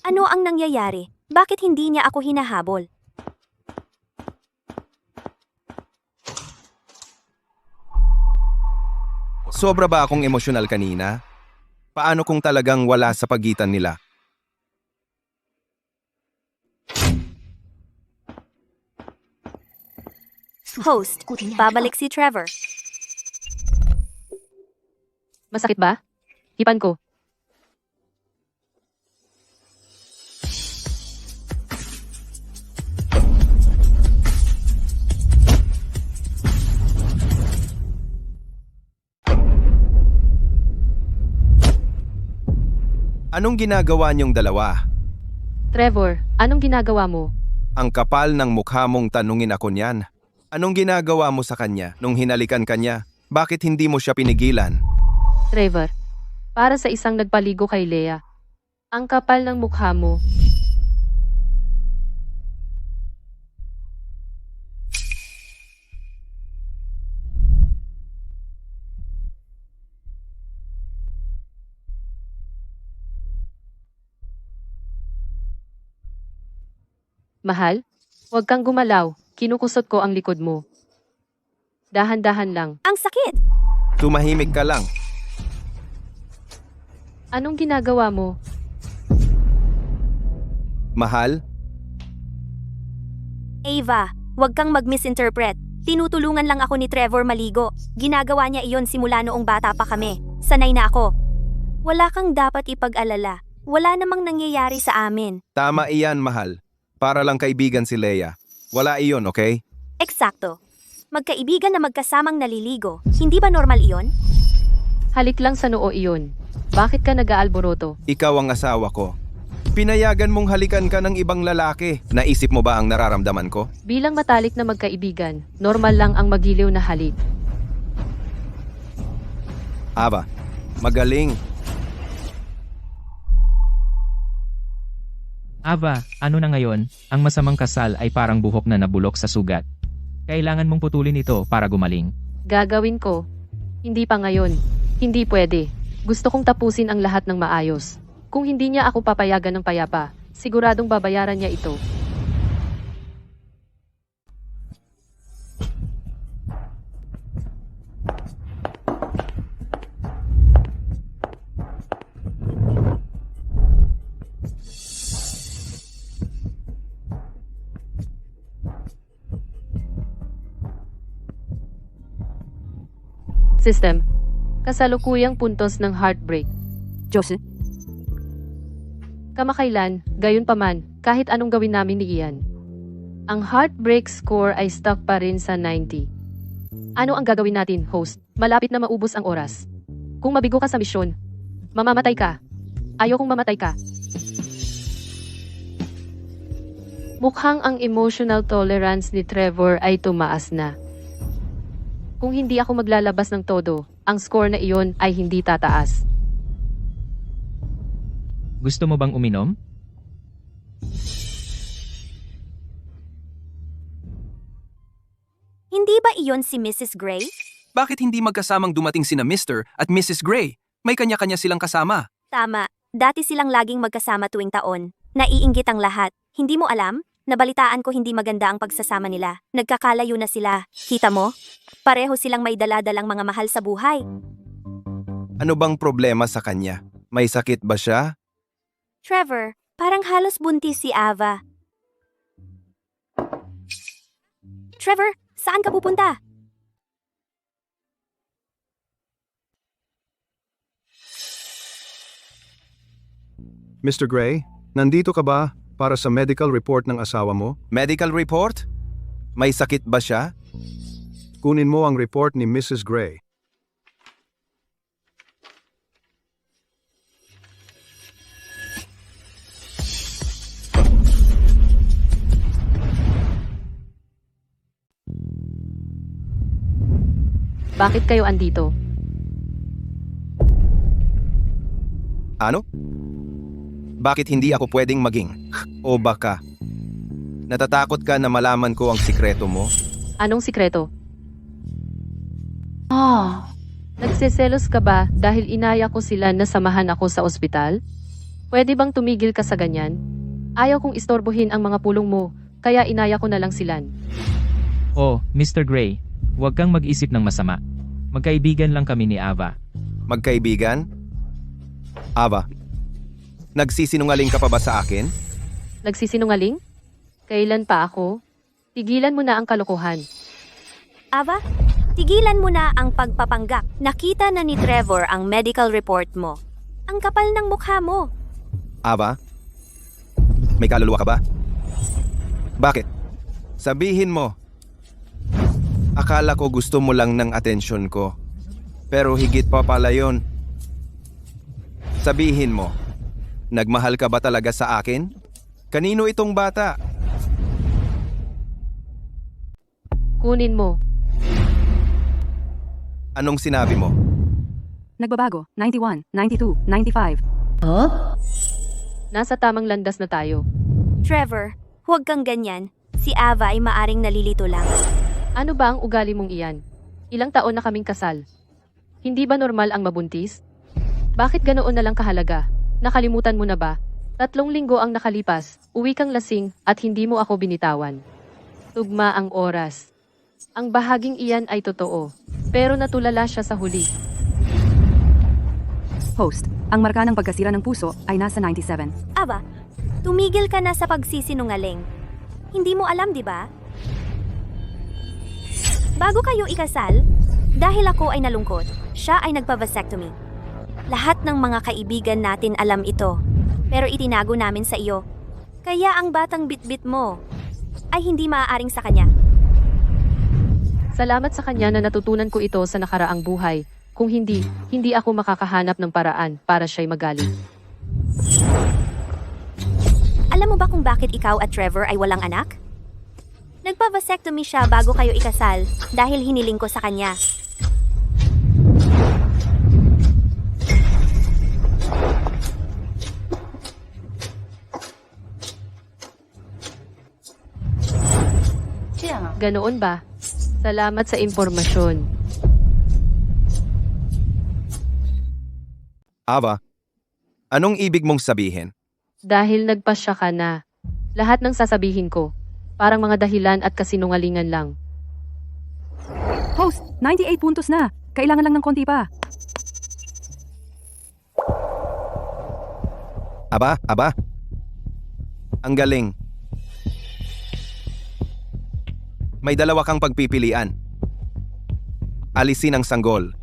C: Ano ang nangyayari? Bakit hindi niya ako hinahabol?
B: Sobra ba akong emosyonal kanina? Paano kung talagang wala sa pagitan nila?
C: Host, babalik si Trevor.
A: Masakit ba? Hipan ko.
B: Anong ginagawa niyong dalawa?
A: Trevor, anong ginagawa mo?
B: Ang kapal ng mukha mong tanungin ako niyan. Anong ginagawa mo sa kanya nung hinalikan kanya? Bakit hindi mo siya pinigilan?
A: Trevor, para sa isang nagpaligo kay Leia. Ang kapal ng mukha mo. Mahal, huwag kang gumalaw. Kinukusot ko ang likod mo. Dahan-dahan lang.
C: Ang sakit!
B: Tumahimik ka lang.
A: Anong ginagawa mo?
B: Mahal,
C: Ava, huwag kang mag-misinterpret. Tinutulungan lang ako ni Trevor maligo. Ginagawa niya iyon simula noong bata pa kami. Sanay na ako. Wala kang dapat ipag-alala. Wala namang nangyayari sa amin.
B: tama iyan, mahal. Para lang kaibigan si Leia. Wala iyon, okay?
C: Eksakto. Magkaibigan na magkasamang naliligo. Hindi ba normal iyon?
A: Halik lang sa noo iyon. Bakit ka nag-aalboroto?
B: Ikaw ang asawa ko. Pinayagan mong halikan ka ng ibang lalaki. Naisip mo ba ang nararamdaman ko?
A: Bilang matalik na magkaibigan, normal lang ang magiliw na halik.
B: Ava, magaling.
F: Ava, ano na ngayon? Ang masamang kasal ay parang buhok na nabulok sa sugat. Kailangan mong putulin ito para gumaling.
A: Gagawin ko. Hindi pa ngayon. Hindi pwede. Gusto kong tapusin ang lahat ng maayos. Kung hindi niya ako papayagan ng payapa, siguradong babayaran niya ito. System. Kasalukuyang puntos ng heartbreak.
D: Joseph,
A: Kamakailan, gayon paman, kahit anong gawin namin ni Ian. Ang heartbreak score ay stuck pa rin sa 90. Ano ang gagawin natin, host? Malapit na maubos ang oras. Kung mabigo ka sa misyon, mamamatay ka. Ayokong mamatay ka. Mukhang ang emotional tolerance ni Trevor ay tumaas na. Kung hindi ako maglalabas ng todo, ang score na iyon ay hindi tataas.
F: Gusto mo bang uminom?
C: Hindi ba iyon si Mrs. Gray?
G: Bakit hindi magkasamang dumating sina Mr. at Mrs. Gray? May kanya-kanya silang kasama.
C: Tama, dati silang laging magkasama tuwing taon. Naiinggit ang lahat. Hindi mo alam? Nabalitaan ko hindi maganda ang pagsasama nila. Nagkakalayo na sila. Kita mo? Pareho silang may daladalang mga mahal sa buhay.
B: Ano bang problema sa kanya? May sakit ba siya?
C: Trevor, parang halos buntis si Ava. Trevor, saan ka pupunta?
H: Mr. Gray, nandito ka ba para sa medical report ng asawa mo?
B: Medical report? May sakit ba siya?
H: Kunin mo ang report ni Mrs. Gray.
A: Bakit kayo andito?
B: Ano? Bakit hindi ako pwedeng maging? O baka, natatakot ka na malaman ko ang sikreto mo?
A: Anong sikreto? Nagseselos ka ba dahil inaya ko sila na samahan ako sa ospital? Pwede bang tumigil ka sa ganyan? Ayaw kong istorbohin ang mga pulong mo, kaya inaya ko na lang silan.
F: Oh, Mr. Gray, huwag kang mag-isip ng masama. Magkaibigan lang kami ni Ava.
B: Magkaibigan? Ava, nagsisinungaling ka pa ba sa akin?
A: Nagsisinungaling? Kailan pa ako? Tigilan mo na ang kalokohan.
C: Ava, tigilan mo na ang pagpapanggap. Nakita na ni Trevor ang medical report mo. Ang kapal ng mukha mo.
B: Ava, may kaluluwa ka ba? Bakit? Sabihin mo. Akala ko gusto mo lang ng atensyon ko. Pero higit pa pala yun. Sabihin mo, nagmahal ka ba talaga sa akin? Kanino itong bata?
A: Kunin mo.
B: Anong sinabi mo?
D: Nagbabago, 91, 92, 95.
A: Nasa tamang landas na tayo.
C: Trevor, huwag kang ganyan. Si Ava ay maaring nalilito lang.
A: Ano ba ang ugali mong iyan? Ilang taon na kaming kasal. Hindi ba normal ang mabuntis? Bakit ganoon na lang kahalaga? Nakalimutan mo na ba? 3 linggo ang nakalipas, uwi kang lasing at hindi mo ako binitawan. Tugma ang oras. Ang bahaging iyan ay totoo, pero natulala siya sa huli.
D: Host, ang marka ng pagkasira ng puso ay nasa 97.
C: Ava, tumigil ka na sa pagsisinungaling. Hindi mo alam, di ba? Bago kayo ikasal, dahil ako ay nalungkot, siya ay nagpa-vasectomy. Lahat ng mga kaibigan natin alam ito, pero itinago namin sa iyo. Kaya ang batang bitbit mo ay hindi maaaring sa kanya.
A: Salamat sa kanya na natutunan ko ito sa nakaraang buhay. Kung hindi, hindi ako makakahanap ng paraan para siya'y magaling.
C: Alam mo ba kung bakit ikaw at Trevor ay walang anak? Nagpa-vasectomy siya bago kayo ikasal dahil hiniling ko sa kanya.
A: Ganoon ba? Salamat sa impormasyon.
B: Ava, anong ibig mong sabihin?
A: Dahil nagpasya ka na. Lahat ng sasabihin ko, parang mga dahilan at kasinungalingan lang.
D: Host, 98 puntos na. Kailangan lang ng konti pa.
B: Aba. Ang galing. May dalawa kang pagpipilian. Alisin ang sanggol.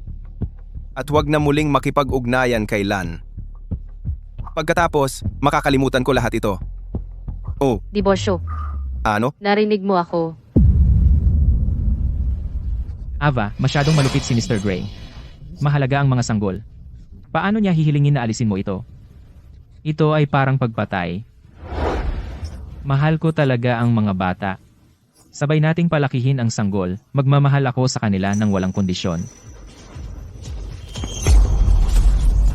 B: At huwag na muling makipag-ugnayan kay Lan. Pagkatapos, makakalimutan ko lahat ito. Oh,
A: Dibosyo,
B: ano?
A: narinig mo ako.
F: Ava, masyadong malupit si Mr. Gray. Mahalaga ang mga sanggol. Paano niya hihilingin na alisin mo ito? Ito ay parang pagpatay. Mahal ko talaga ang mga bata. Sabay nating palakihin ang sanggol, magmamahal ako sa kanila ng walang kondisyon.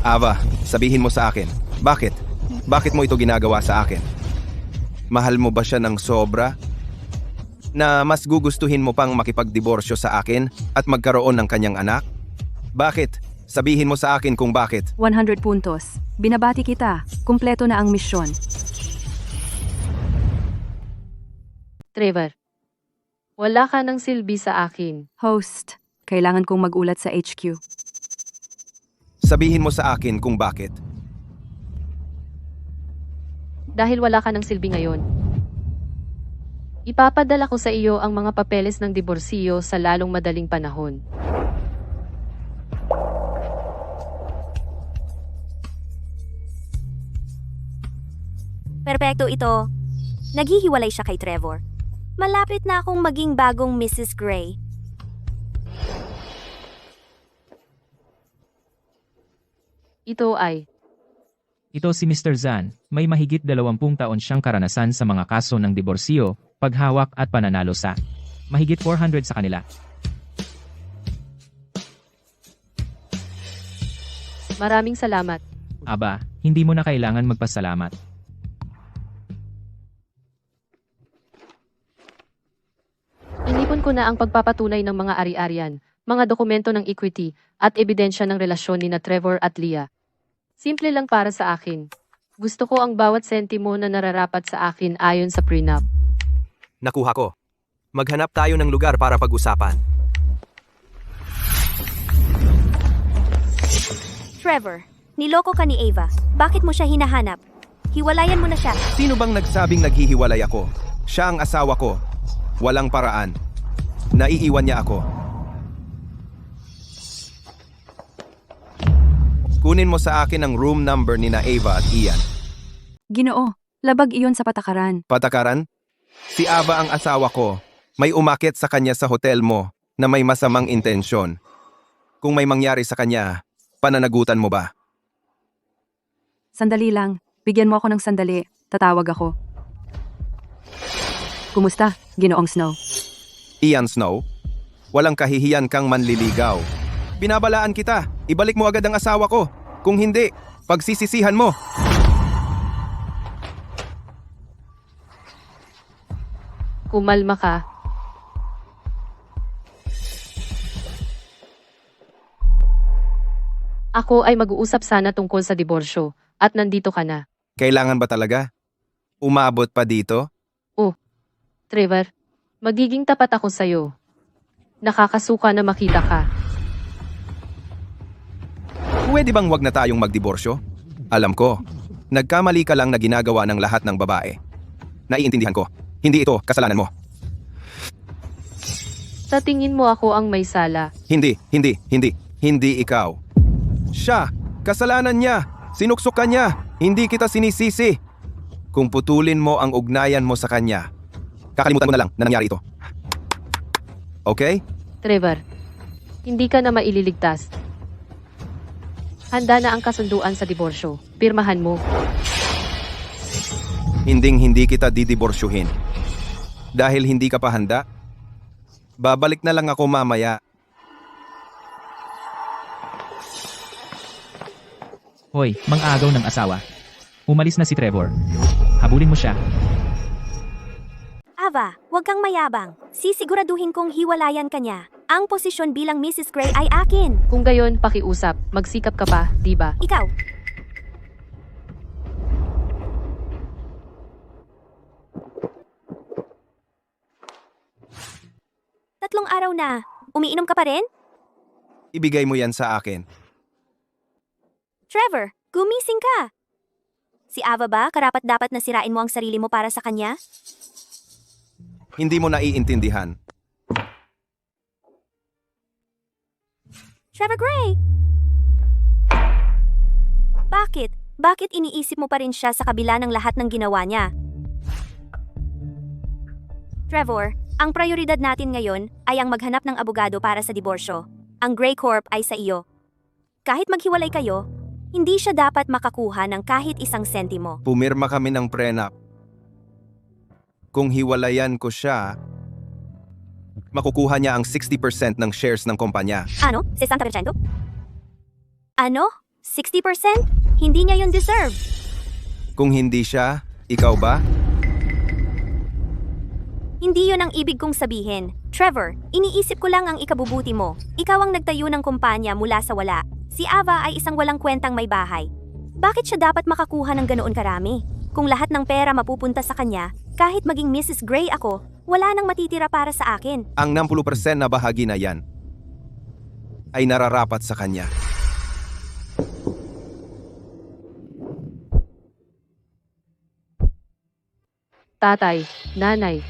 B: Ava, sabihin mo sa akin, bakit? Bakit mo ito ginagawa sa akin? Mahal mo ba siya ng sobra? Na mas gugustuhin mo pang makipagdiborsyo sa akin at magkaroon ng kanyang anak? Bakit? Sabihin mo sa akin kung bakit.
D: 100 puntos. Binabati kita. Kumpleto na ang misyon.
A: Trevor, wala ka ng silbi sa akin.
D: Host, kailangan kong magulat sa HQ.
B: Sabihin mo sa akin kung bakit.
A: Dahil wala ka ng silbi ngayon. Ipapadala ko sa iyo ang mga papeles ng diborsiyo sa lalong madaling panahon.
C: Perpekto ito. Naghihiwalay siya kay Trevor. Malapit na akong maging bagong Mrs. Gray.
F: Ito si Mr. Zan, may mahigit 20 taon siyang karanasan sa mga kaso ng diborsiyo, paghawak at pananalo sa mahigit 400 sa kanila.
A: Maraming salamat.
F: Aba, hindi mo na kailangan magpasalamat.
A: Inipon ko na ang pagpapatunay ng mga ari-arian, mga dokumento ng equity, at ebidensya ng relasyon ni na Trevor at Leah. Simple lang para sa akin. Gusto ko ang bawat sentimo na nararapat sa akin ayon sa prenup.
G: Nakuha ko. Maghanap tayo ng lugar para pag-usapan.
C: Trevor, niloko ka ni Ava. Bakit mo siya hinahanap? Hiwalayan mo na siya.
B: Sino bang nagsabing naghihiwalay ako? Siya ang asawa ko. Walang paraan. Naiiwan niya ako. Kunin mo sa akin ang room number ni na Ava at Ian.
D: Ginoo, labag iyon sa patakaran.
B: Patakaran? Si Ava ang asawa ko. May umakit sa kanya sa hotel mo na may masamang intensyon. Kung may mangyari sa kanya, pananagutan mo ba?
D: Sandali lang. Bigyan mo ako ng sandali. Tatawag ako. Kumusta, Ginoong Snow?
B: Ian Snow? Walang kahihiyan kang manliligaw. Binabalaan kita. Ibalik mo agad ang asawa ko. Kung hindi, pagsisisihan mo.
A: Kumalma ka. Ako ay mag-uusap sana tungkol sa diborsyo, at nandito ka na.
B: Kailangan ba talaga? Umabot pa dito?
A: Trevor, magiging tapat ako sa'yo. Nakakasuka na makita ka.
B: Pwede bang wag na tayong magdiborsyo? Alam ko, nagkamali ka lang na ginagawa ng lahat ng babae. Naiintindihan ko, hindi ito kasalanan mo.
A: Sa tingin mo ako ang may sala.
B: Hindi ikaw. Siya, kasalanan niya. Sinuksok ka niya. Hindi kita sinisisi. Kung putulin mo ang ugnayan mo sa kanya, kakalimutan mo na lang na nangyari ito. Okay?
A: Trevor, hindi ka na maililigtas. Handa na ang kasunduan sa diborsyo. Pirmahan mo.
B: Hindi kita didiborsyuhin. Dahil hindi ka pa handa, babalik na lang ako mamaya.
F: Hoy, mang-agaw ng asawa. Umalis na si Trevor. Habulin mo siya.
C: Ava, huwag kang mayabang. Sisiguraduhin kong hiwalayan ka niya. Ang posisyon bilang Mrs. Gray ay akin.
A: Kung gayon, pakiusap. Magsikap ka pa, di ba?
C: Ikaw. Tatlong araw na. Umiinom ka pa rin?
B: Ibigay mo yan sa akin.
C: Trevor, gumising ka. Si Ava ba, karapat-dapat na sirain mo ang sarili mo para sa kanya?
B: Hindi mo naiintindihan.
C: Trevor Gray! Bakit? Bakit iniisip mo pa rin siya sa kabila ng lahat ng ginawa niya? Trevor, ang prioridad natin ngayon ay ang maghanap ng abogado para sa diborsyo. Ang Gray Corp ay sa iyo. Kahit maghiwalay kayo, hindi siya dapat makakuha ng kahit isang sentimo.
B: Pumirma kami ng prenup. Kung hiwalayan ko siya, makukuha niya ang 60% ng shares ng kumpanya.
C: Ano? 60%? Ano? 60%? Hindi niya yun deserve.
B: Kung hindi siya, ikaw ba?
C: Hindi yun ang ibig kong sabihin. Trevor, iniisip ko lang ang ikabubuti mo. Ikaw ang nagtayo ng kumpanya mula sa wala. Si Ava ay isang walang kwentang may bahay. Bakit siya dapat makakuha ng ganoon karami? Kung lahat ng pera mapupunta sa kanya, kahit maging Mrs. Gray ako, wala nang matitira para sa akin.
B: Ang 60% na bahagi na yan ay nararapat sa kanya.
A: Tatay, nanay.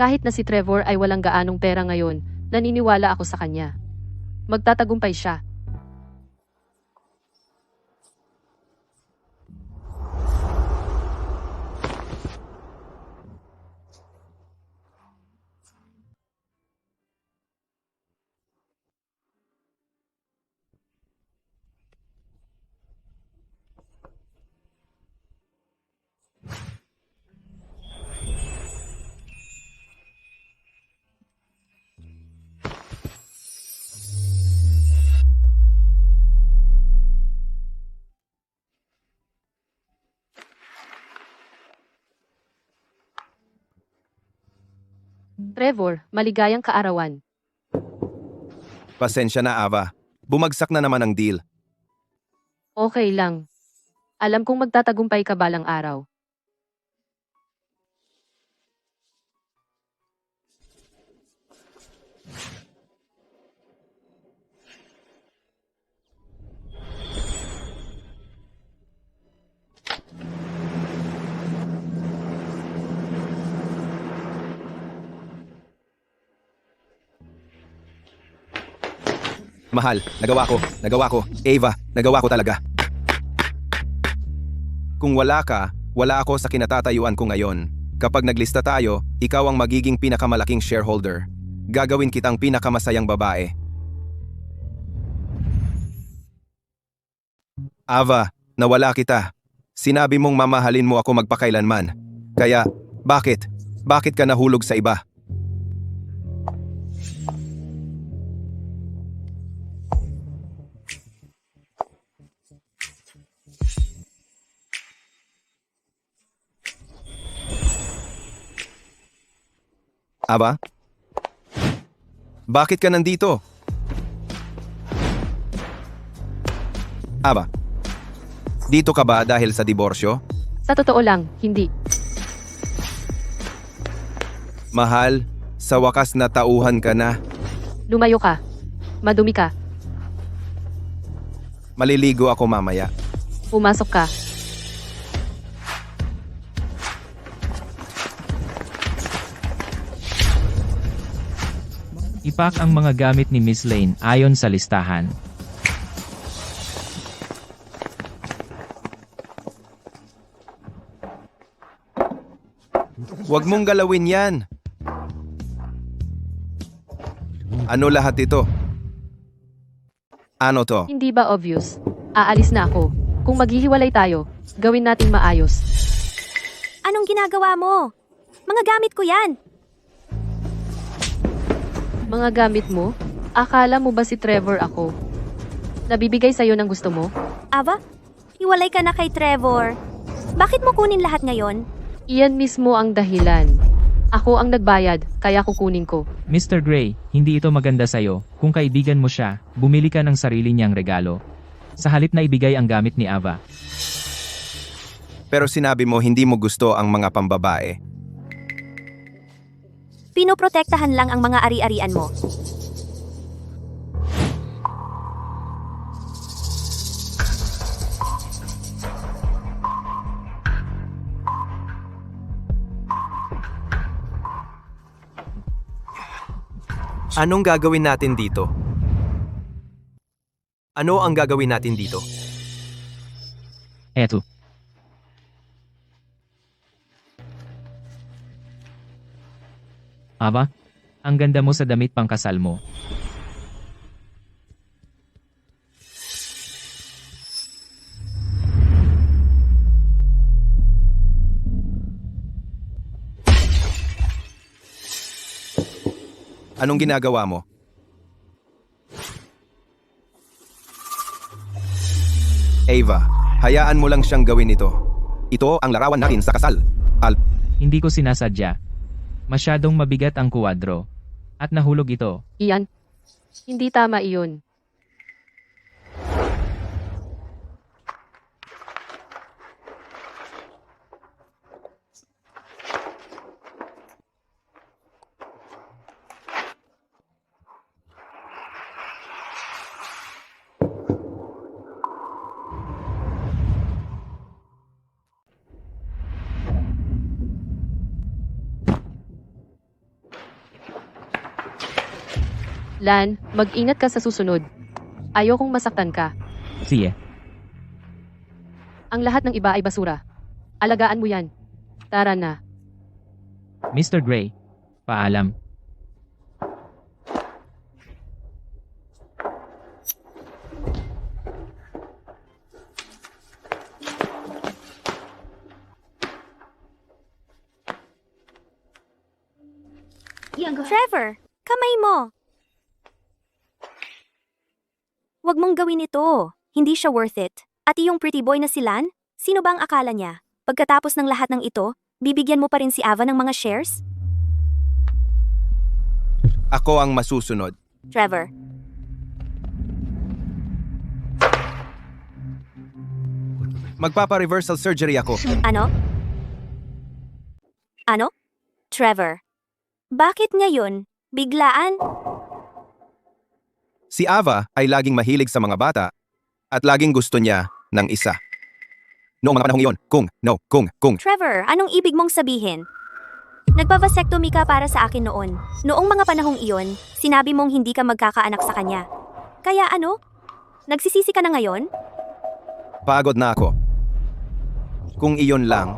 A: Kahit na si Trevor ay walang gaanong pera ngayon, naniniwala ako sa kanya. Magtatagumpay siya. Trevor, maligayang kaarawan.
B: Pasensya na, Ava. Bumagsak na naman ang deal.
A: Okay lang. Alam kong magtatagumpay ka balang araw.
B: Mahal, nagawa ko. Ava, nagawa ko talaga. Kung wala ka, wala ako sa kinatatayuan ko ngayon. Kapag naglista tayo, ikaw ang magiging pinakamalaking shareholder. Gagawin kitang pinakamasayang babae. Ava, nawala kita. Sinabi mong mamahalin mo ako magpakailanman. Kaya, bakit? Bakit ka nahulog sa iba? Ava? Bakit ka nandito? Ava, dito ka ba dahil sa diborsyo?
A: Sa totoo lang, hindi.
B: Mahal, sa wakas na tauhan ka na.
A: Lumayo ka. Madumi ka.
B: Maliligo ako mamaya.
A: Pumasok ka.
F: Ipak ang mga gamit ni Miss Lane ayon sa listahan.
B: Huwag mong galawin yan. Ano lahat ito? Ano to?
A: Hindi ba obvious? Aalis na ako. Kung maghihiwalay tayo, gawin nating maayos.
C: Anong ginagawa mo? Mga gamit ko yan.
A: Mga gamit mo? Akala mo ba si Trevor ako? Nabibigay sa'yo ng gusto mo?
C: Ava, hiwalay ka na kay Trevor. Bakit mo kunin lahat ngayon?
A: Iyan mismo ang dahilan. Ako ang nagbayad, kaya kukunin ko.
F: Mr. Gray, hindi ito maganda sa'yo. Kung kaibigan mo siya, bumili ka ng sarili niyang regalo. Sa halip na ibigay ang gamit ni Ava.
B: Pero sinabi mo hindi mo gusto ang mga pambabae.
C: Pinoprotektahan lang ang mga ari-arian mo.
B: Anong gagawin natin dito? Ano ang gagawin natin dito?
F: Eto. Ava, ang ganda mo sa damit pangkasal mo.
B: Anong ginagawa mo? Ava, hayaan mo lang siyang gawin ito. Ito ang larawan natin sa kasal.
F: Hindi ko sinasadya. Masyadong mabigat ang kuwadro. At nahulog ito.
A: Iyan. Hindi tama iyon. Lan, mag-ingat ka sa susunod. Ayokong masaktan ka.
F: Sige.
A: Ang lahat ng iba ay basura. Alagaan mo yan. Tara na.
F: Mr. Gray, paalam.
C: Trevor, kamay mo! Huwag mong gawin ito. Hindi siya worth it. At yung pretty boy na si Lan? Sino ba ang akala niya? Pagkatapos ng lahat ng ito, bibigyan mo pa rin si Ava ng mga shares?
B: Ako ang masusunod.
C: Trevor,
B: Magpapa-reversal surgery ako.
C: ano? Ano? Trevor, bakit ngayon? Biglaan?
B: Si Ava ay laging mahilig sa mga bata at laging gusto niya ng isa. Noong mga panahong iyon, kung.
C: Trevor, anong ibig mong sabihin? Nagpa-vasectomy ka para sa akin noon. Noong mga panahong iyon, sinabi mong hindi ka magkakaanak sa kanya. Kaya ano? Nagsisisi ka na ngayon?
B: Pagod na ako. Kung iyon lang,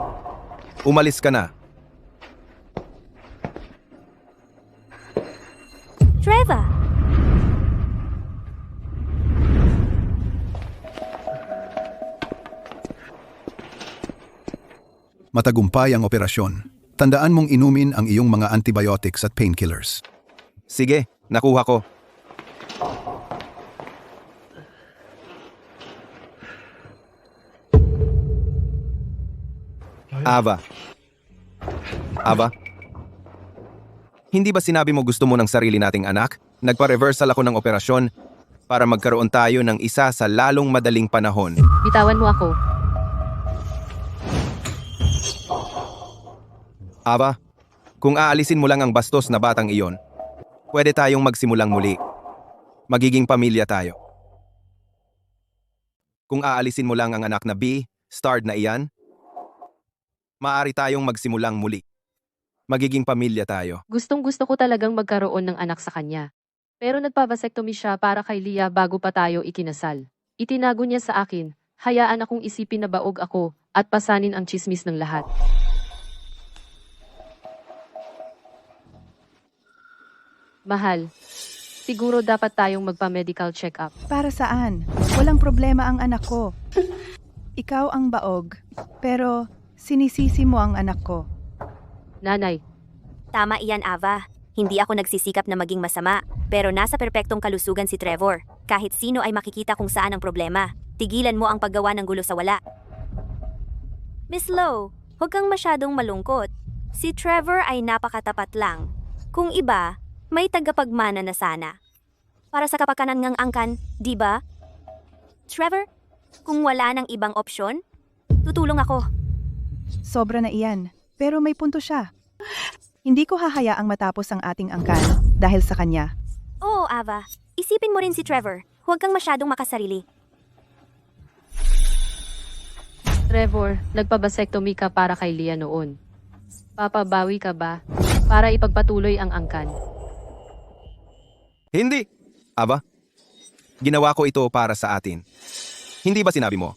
B: umalis ka na.
C: Trevor!
H: Matagumpay ang operasyon. Tandaan mong inumin ang iyong mga antibiotics at painkillers.
B: Sige, nakuha ko. Ava. Hindi ba sinabi mo gusto mo ng sarili nating anak? Nagpa-reversal ako ng operasyon para magkaroon tayo ng isa sa lalong madaling panahon.
A: Bitawan mo ako.
B: Ava, kung aalisin mo lang ang bastos na batang iyon, pwede tayong magsimulang muli. Magiging pamilya tayo. Kung aalisin mo lang ang anak na B, starred na iyan, maaari tayong magsimulang muli. Magiging pamilya tayo.
A: Gustong-gusto ko talagang magkaroon ng anak sa kanya. Pero nagpa-vasectomy siya para kay Leah bago pa tayo ikinasal. Itinago niya sa akin, hayaan akong isipin na baog ako at pasanin ang chismis ng lahat. Mahal, siguro dapat tayong magpa-medical check-up.
I: Para saan? Walang problema ang anak ko. Ikaw ang baog, pero sinisisi mo ang anak ko.
A: Nanay,
C: Tama iyan, Ava. Hindi ako nagsisikap na maging masama, pero nasa perpektong kalusugan si Trevor. Kahit sino ay makikita kung saan ang problema. Tigilan mo ang paggawa ng gulo sa wala. Miss Lowe, huwag kang masyadong malungkot. Si Trevor ay napakatapat lang. Kung iba, may tagapagmana na sana. Para sa kapakanan ngang angkan, di ba? Trevor, kung wala ng ibang opsyon, tutulong ako.
I: Sobra na iyan, pero may punto siya. Hindi ko hahayaang matapos ang ating angkan dahil sa kanya.
C: Oo, Ava. Isipin mo rin si Trevor. Huwag kang masyadong makasarili.
A: Trevor, nagpa-vasectomy ka para kay Leah noon. Papabawi ka ba para ipagpatuloy ang angkan?
B: Hindi! Ava, ginawa ko ito para sa atin. Hindi ba sinabi mo?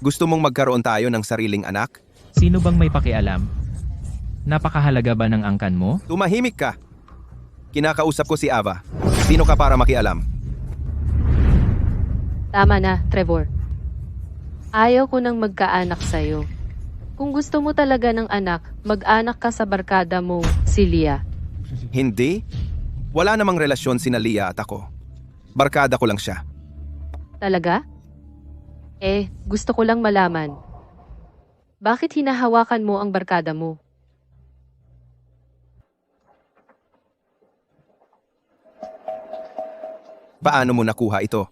B: Gusto mong magkaroon tayo ng sariling anak?
F: Sino bang may pakialam? Napakahalaga ba ng angkan mo?
B: Tumahimik ka! Kinakausap ko si Ava. Sino ka para makialam?
A: Tama na, Trevor. Ayaw ko nang magkaanak sa'yo. Kung gusto mo talaga ng anak, mag-anak ka sa barkada mo, si Leah.
B: Hindi? Wala namang relasyon sina Leah at ako. Barkada ko lang siya.
A: Talaga? Gusto ko lang malaman. Bakit hinahawakan mo ang barkada mo?
B: Paano mo nakuha ito?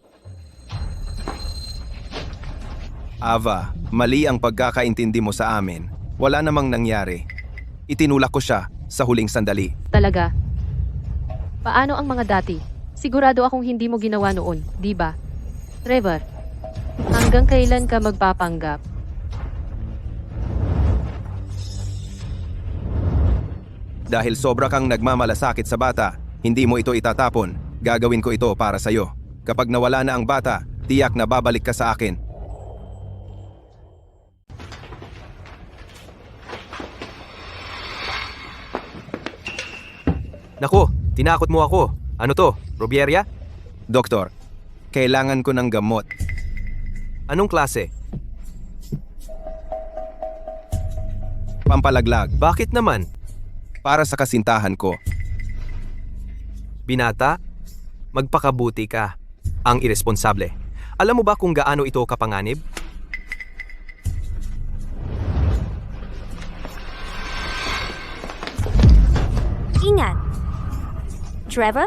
B: Ava, mali ang pagkakaintindi mo sa amin. Wala namang nangyari. Itinulak ko siya sa huling sandali.
A: Talaga? Paano ang mga dati? Sigurado akong hindi mo ginawa noon, di ba? Trevor, hanggang kailan ka magpapanggap?
B: Dahil sobra kang nagmamalasakit sa bata, hindi mo ito itatapon. Gagawin ko ito para sa'yo. Kapag nawala na ang bata, tiyak na babalik ka sa akin.
G: Naku, tinakot mo ako. Ano to? Robieria?
B: Doktor, kailangan ko ng gamot.
G: Anong klase?
B: Pampalaglag.
G: Bakit naman?
B: Para sa kasintahan ko.
G: Binata, magpakabuti ka. Ang iresponsable. Alam mo ba kung gaano ito kapanganib?
C: Ingat! Trevor?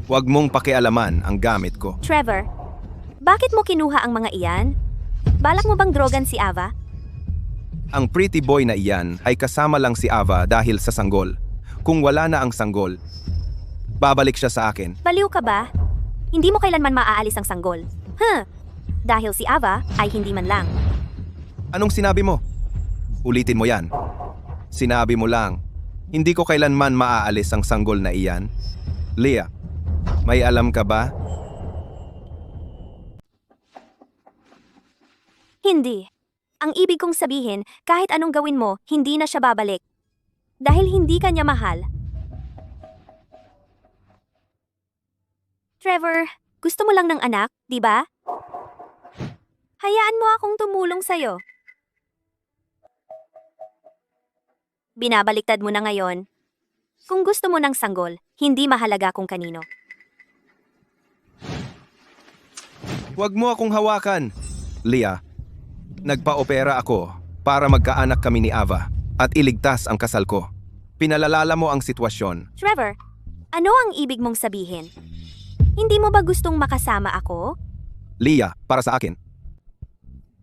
B: Huwag mong pakialaman ang gamit ko.
C: Trevor, bakit mo kinuha ang mga iyan? Balak mo bang drogan si Ava?
B: Ang pretty boy na iyan ay kasama lang si Ava dahil sa sanggol. Kung wala na ang sanggol, babalik siya sa akin.
C: Baliw ka ba? Hindi mo kailanman maaalis ang sanggol. Dahil si Ava ay hindi man lang.
B: Anong sinabi mo? Ulitin mo yan. Sinabi mo lang, hindi ko kailanman maaalis ang sanggol na iyan. Leah, may alam ka ba?
C: Hindi. Ang ibig kong sabihin, kahit anong gawin mo, hindi na siya babalik. Dahil hindi ka niya mahal. Trevor, gusto mo lang ng anak, di ba? Hayaan mo akong tumulong sa'yo. Binabaliktad mo na ngayon. Kung gusto mo ng sanggol, hindi mahalaga kung kanino.
B: Huwag mo akong hawakan. Leah, nagpa-opera ako para magkaanak kami ni Ava at iligtas ang kasal ko. Pinalalala mo ang sitwasyon.
C: Trevor, ano ang ibig mong sabihin? Hindi mo ba gustong makasama ako?
B: Leah, para sa akin.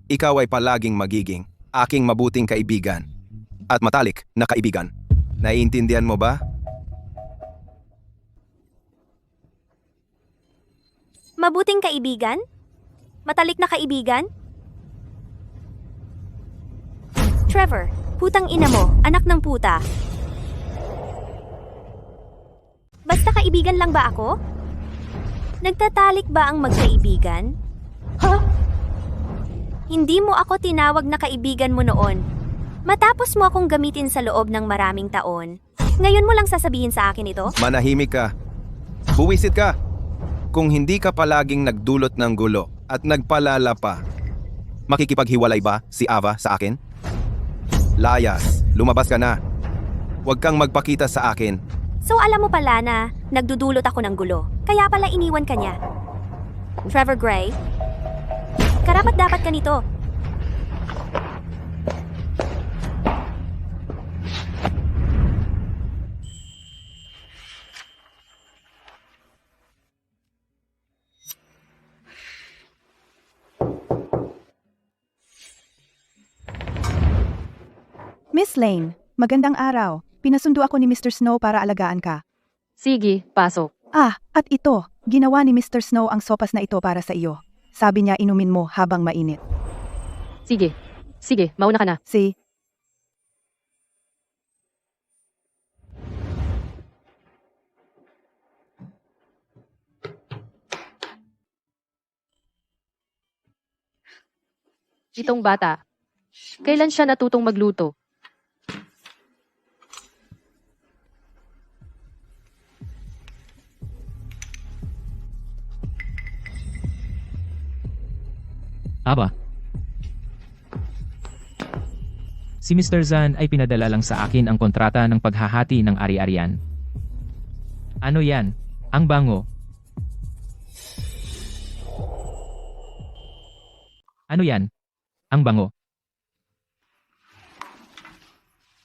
B: Ikaw ay palaging magiging aking mabuting kaibigan at matalik na kaibigan. Naiintindihan mo ba?
C: Mabuting kaibigan? Matalik na kaibigan? Trevor, putang ina mo, anak ng puta. Basta kaibigan lang ba ako? Nagtatalik ba ang magkaibigan? Hindi mo ako tinawag na kaibigan mo noon. Matapos mo akong gamitin sa loob ng maraming taon. Ngayon mo lang sasabihin sa akin ito?
B: Manahimik ka. Buwisit ka. Kung hindi ka palaging nagdulot ng gulo at nagpalala pa, makikipaghiwalay ba si Ava sa akin? Layas, lumabas ka na. Huwag kang magpakita sa akin.
C: So alam mo pala na nagdudulot ako ng gulo. Kaya pala iniwan ka niya. Trevor Gray, karapat dapat ka nito.
I: Miss Lane, magandang araw. Pinasundo ako ni Mr. Snow para alagaan ka.
A: Sige, pasok.
I: At ito, ginawa ni Mr. Snow ang sopas na ito para sa iyo. Sabi niya inumin mo habang mainit.
A: Sige. Sige, mauna ka na.
I: Si,
A: Itong bata. Kailan siya natutong magluto?
F: Aba. Si Mr. Zan ay pinadala lang sa akin ang kontrata ng paghahati ng ari-arian. Ano yan? Ang bango. Ano yan? Ang bango.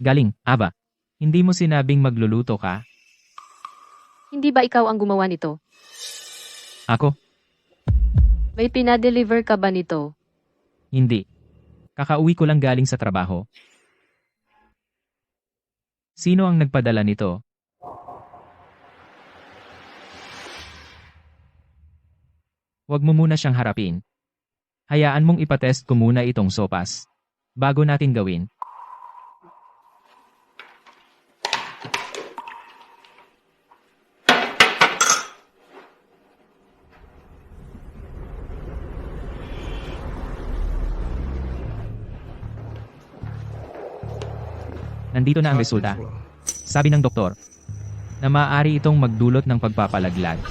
F: Galing, Aba. Hindi mo sinabing magluluto ka?
A: Hindi ba ikaw ang gumawa nito?
F: Ako?
A: May pinadeliver ka ba nito?
F: Hindi. Kakauwi ko lang galing sa trabaho. Sino ang nagpadala nito? Huwag mo muna siyang harapin. Hayaan mong ipatest ko muna itong sopas. Bago natin gawin. Nandito na ang resulta. Sabi ng doktor, na maaari itong magdulot ng pagpapalaglag.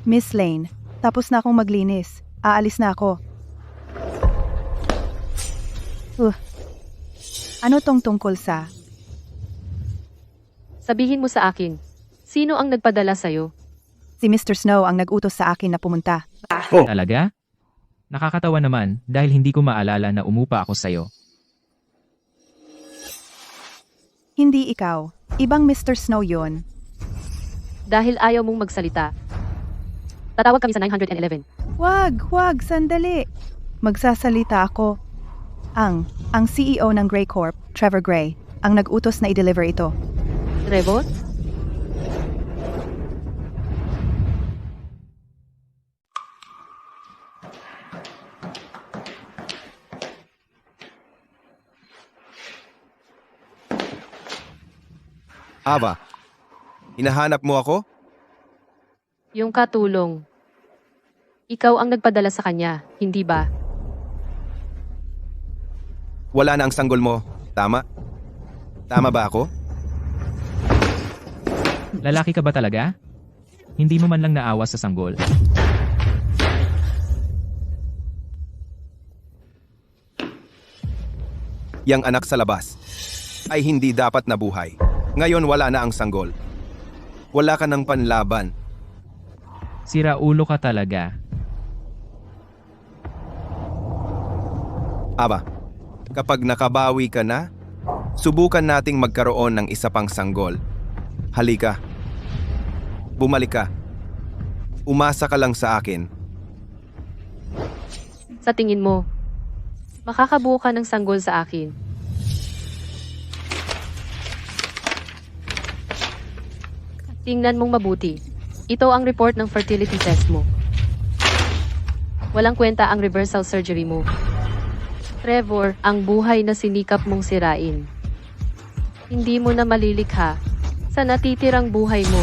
I: Miss Lane, tapos na akong maglinis. Aalis na ako. Ano tong tungkol sa?
A: Sabihin mo sa akin, sino ang nagpadala sa'yo?
I: Si Mr. Snow ang nag-utos sa akin na pumunta.
F: Talaga? Nakakatawa naman dahil hindi ko maalala na umupa ako sa'yo.
I: Hindi ikaw. Ibang Mr. Snow yon.
A: Dahil ayaw mong magsalita. Tatawag kami sa 911.
I: Wag, sandali. Magsasalita ako. Ang CEO ng Gray Corp, Trevor Gray, ang nag-utos na i-deliver ito.
A: Trevor?
B: Ava, hinahanap mo ako?
A: Yung katulong. Ikaw ang nagpadala sa kanya, hindi ba?
B: Wala na ang sanggol mo. Tama? Tama ba ako?
F: Lalaki ka ba talaga? Hindi mo man lang naawa sa sanggol.
B: Yang anak sa labas ay hindi dapat nabuhay. Ngayon wala na ang sanggol. Wala ka ng panlaban.
F: Sira ulo ka talaga.
B: Aba, kapag nakabawi ka na, subukan nating magkaroon ng isa pang sanggol. Halika. Bumalik ka. Umasa ka lang sa akin.
A: Sa tingin mo, makakabuo ka ng sanggol sa akin. Tingnan mong mabuti. Ito ang report ng fertility test mo. Walang kwenta ang reversal surgery mo. Trevor, ang buhay na sinikap mong sirain. Hindi mo na malilikha sa natitirang buhay mo.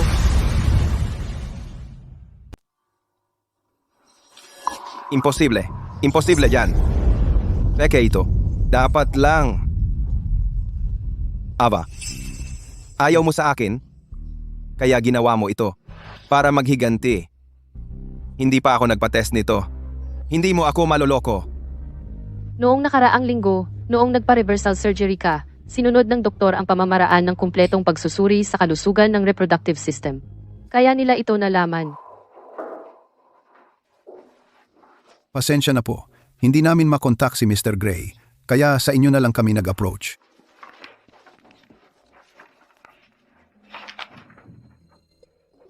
B: Imposible. Imposible yan. Peke ito. Dapat lang. Aba, ayaw mo sa akin? Kaya ginawa mo ito. Para maghiganti. Hindi pa ako nagpa-test nito. Hindi mo ako maloloko.
A: Noong nakaraang linggo, noong nagpa-reversal surgery ka, sinunod ng doktor ang pamamaraan ng kumpletong pagsusuri sa kalusugan ng reproductive system. Kaya nila ito nalaman.
H: Pasensya na po. Hindi namin makontak si Mr. Gray, kaya sa inyo na lang kami nag-approach.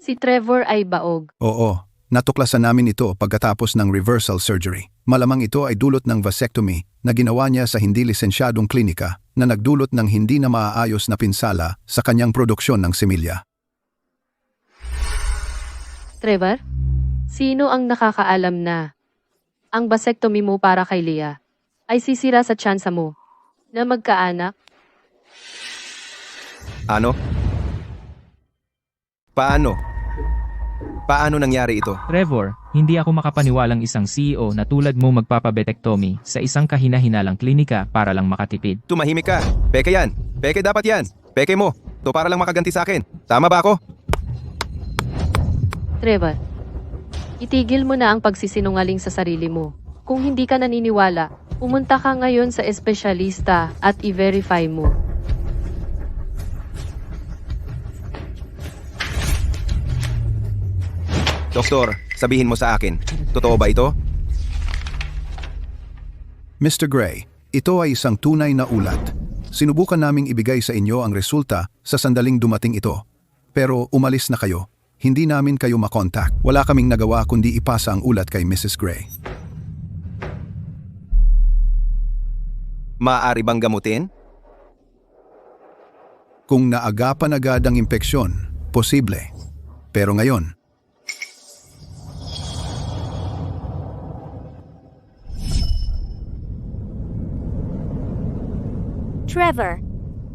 A: Si Trevor ay baog.
H: Oo, natuklasan namin ito pagkatapos ng reversal surgery. Malamang ito ay dulot ng vasectomy na ginawa niya sa hindi lisensyadong klinika na nagdulot ng hindi na maaayos na pinsala sa kanyang produksyon ng semilya.
A: Trevor? Sino ang nakakaalam na ang vasectomy mo para kay Leah ay sisira sa tsansa mo na magkaanak?
B: Ano? Paano? Paano nangyari ito?
F: Trevor, hindi ako makapaniwalang isang CEO na tulad mo magpapabetektomy sa isang kahina-hinalang klinika para lang makatipid.
B: Tumahimik ka. Peke yan. Peke dapat yan. Peke mo. To para lang makaganti sa akin. Tama ba ako?
A: Trevor, Itigil mo na ang pagsisinungaling sa sarili mo. Kung hindi ka naniniwala, pumunta ka ngayon sa espesyalista at i-verify mo.
B: Doktor, sabihin mo sa akin, totoo ba ito?
H: Mr. Gray, ito ay isang tunay na ulat. Sinubukan naming ibigay sa inyo ang resulta sa sandaling dumating ito. Pero umalis na kayo. Hindi namin kayo makontak. Wala kaming nagawa kundi ipasa ang ulat kay Mrs. Gray.
B: Maaari bang gamutin?
H: Kung naagapan agad ang impeksyon, posible. Pero ngayon,
C: Trevor,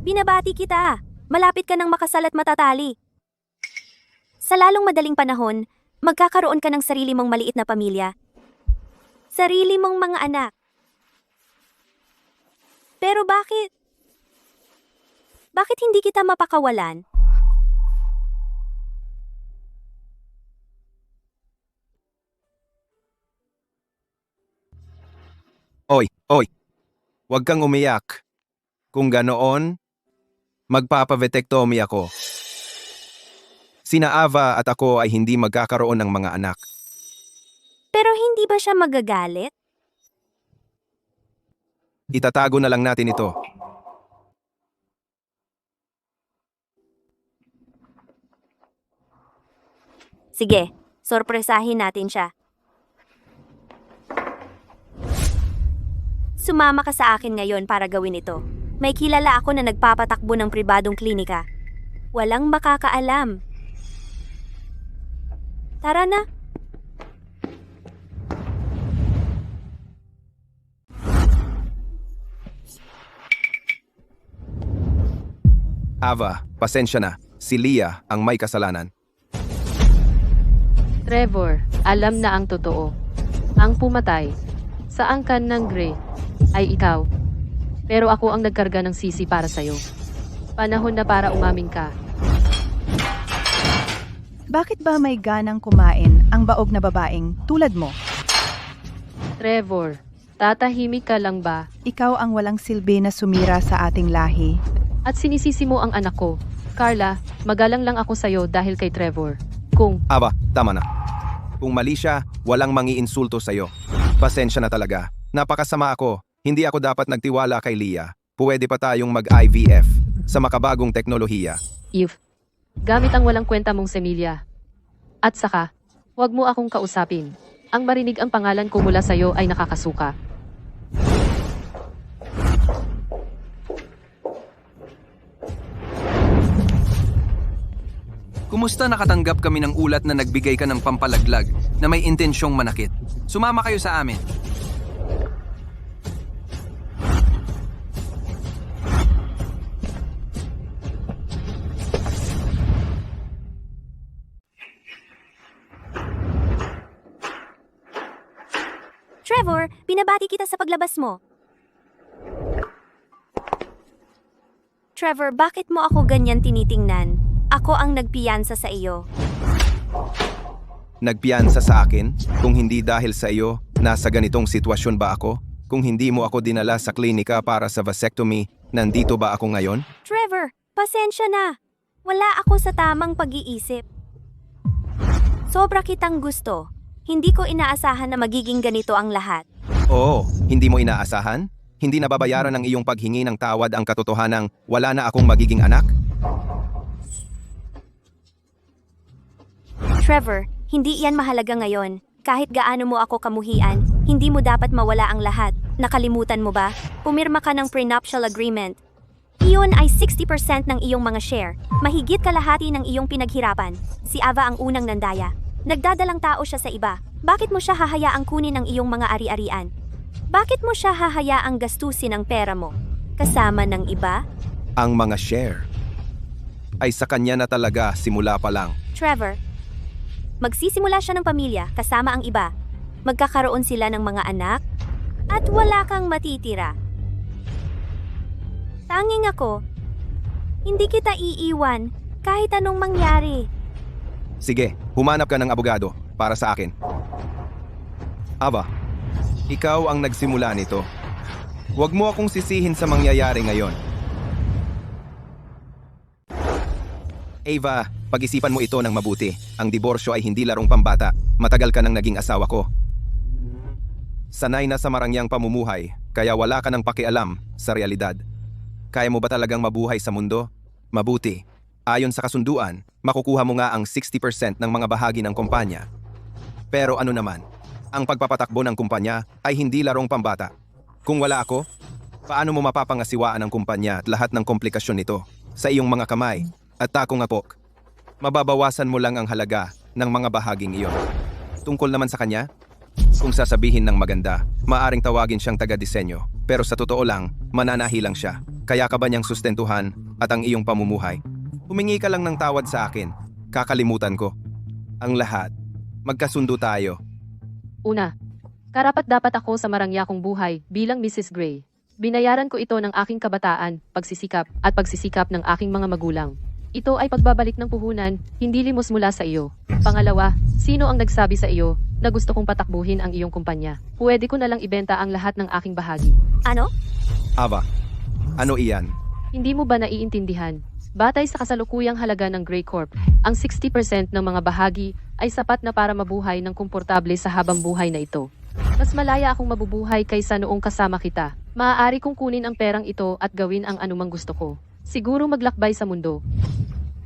C: binabati kita. Malapit ka ng makasal at matatali. Sa lalong madaling panahon, magkakaroon ka ng sarili mong maliit na pamilya. Sarili mong mga anak. Pero bakit? Bakit hindi kita mapakawalan?
B: Oy, huwag kang umiyak. Kung ganoon, magpapavetektomy ako. Sina Ava at ako ay hindi magkakaroon ng mga anak.
C: Pero hindi ba siya magagalit?
B: Itatago na lang natin ito.
C: Sige, sorpresahin natin siya. Sumama ka sa akin ngayon para gawin ito. May kilala ako na nagpapatakbo ng pribadong klinika. Walang makakaalam. Tara na.
B: Ava, pasensya na. Si Leah ang may kasalanan.
A: Trevor, alam na ang totoo. Ang pumatay sa angkan ng Gray ay ikaw. Pero ako ang nagkarga ng sisi para sa'yo. Panahon na para umamin ka.
I: Bakit ba may ganang kumain ang baog na babaeng tulad mo?
A: Trevor, tatahimik ka lang ba?
I: Ikaw ang walang silbi na sumira sa ating lahi.
A: At sinisisi mo ang anak ko. Carla, magalang lang ako sa'yo dahil kay Trevor. Kung
B: Ava, tama na. Kung mali siya, walang mangiinsulto sa'yo. Pasensya na talaga. Napakasama ako. Hindi ako dapat nagtiwala kay Leah. Pwede pa tayong mag-IVF sa makabagong teknolohiya.
A: Eve, gamit ang walang kwenta mong semilya. At saka, huwag mo akong kausapin. Ang marinig ang pangalan ko mula sa'yo ay nakakasuka.
G: Kumusta nakatanggap kami ng ulat na nagbigay ka ng pampalaglag na may intensyong manakit? Sumama kayo sa amin.
C: Trevor, binabati kita sa paglabas mo. Trevor, bakit mo ako ganyan tinitingnan? Ako ang nagpiyansa sa iyo.
B: Nagpiyansa sa akin? Kung hindi dahil sa iyo, nasa ganitong sitwasyon ba ako? Kung hindi mo ako dinala sa klinika para sa vasectomy, nandito ba ako ngayon?
C: Trevor, pasensya na. Wala ako sa tamang pag-iisip. Sobra kitang gusto. Hindi ko inaasahan na magiging ganito ang lahat.
B: Oo, hindi mo inaasahan? Hindi nababayaran ng iyong paghingi ng tawad ang katotohanang wala na akong magiging anak?
C: Trevor, hindi iyan mahalaga ngayon. Kahit gaano mo ako kamuhian, hindi mo dapat mawala ang lahat. Nakalimutan mo ba? Pumirma ka ng prenuptial agreement. Iyon ay 60% ng iyong mga share. Mahigit kalahati ng iyong pinaghirapan. Si Ava ang unang nandaya. Nagdadalang tao siya sa iba. Bakit mo siya hahayaang kunin ang iyong mga ari-arian? Bakit mo siya hahayaang gastusin ang pera mo? Kasama ng iba?
B: Ang mga share ay sa kanya na talaga simula pa lang.
C: Trevor, magsisimula siya ng pamilya kasama ang iba. Magkakaroon sila ng mga anak at wala kang matitira. Tanging ako, hindi kita iiwan kahit anong mangyari.
B: Sige, humanap ka ng abogado para sa akin. Ava, ikaw ang nagsimula nito. Huwag mo akong sisihin sa mangyayari ngayon. Ava, pag-isipan mo ito ng mabuti. Ang diborsyo ay hindi larong pambata. Matagal ka nang naging asawa ko. Sanay na sa marangyang pamumuhay, kaya wala ka nang pakialam sa realidad. Kaya mo ba talagang mabuhay sa mundo? Mabuti. Ayon sa kasunduan, makukuha mo nga ang 60% ng mga bahagi ng kumpanya. Pero ano naman, ang pagpapatakbo ng kumpanya ay hindi larong pambata. Kung wala ako, paano mo mapapangasiwaan ang kumpanya at lahat ng komplikasyon nito sa iyong mga kamay at takong apok? Mababawasan mo lang ang halaga ng mga bahaging iyon. Tungkol naman sa kanya, kung sasabihin ng maganda, maaring tawagin siyang taga-disenyo. Pero sa totoo lang, mananahi lang siya. Kaya ka ba niyang sustentuhan at ang iyong pamumuhay? Humingi ka lang ng tawad sa akin. Kakalimutan ko. Ang lahat. Magkasundo tayo.
A: Una, karapat-dapat ako sa marangyakong buhay bilang Mrs. Gray. Binayaran ko ito ng aking kabataan, pagsisikap, at pagsisikap ng aking mga magulang. Ito ay pagbabalik ng puhunan, hindi limos mula sa iyo. Pangalawa, sino ang nagsabi sa iyo na gusto kong patakbuhin ang iyong kumpanya? Pwede ko na lang ibenta ang lahat ng aking bahagi.
C: Ano?
B: Ava, ano iyan?
A: Hindi mo ba naiintindihan? Batay sa kasalukuyang halaga ng Gray Corp, ang 60% ng mga bahagi ay sapat na para mabuhay ng komportable sa habang buhay na ito. Mas malaya akong mabubuhay kaysa noong kasama kita. Maaari kong kunin ang perang ito at gawin ang anumang gusto ko. Siguro maglakbay sa mundo.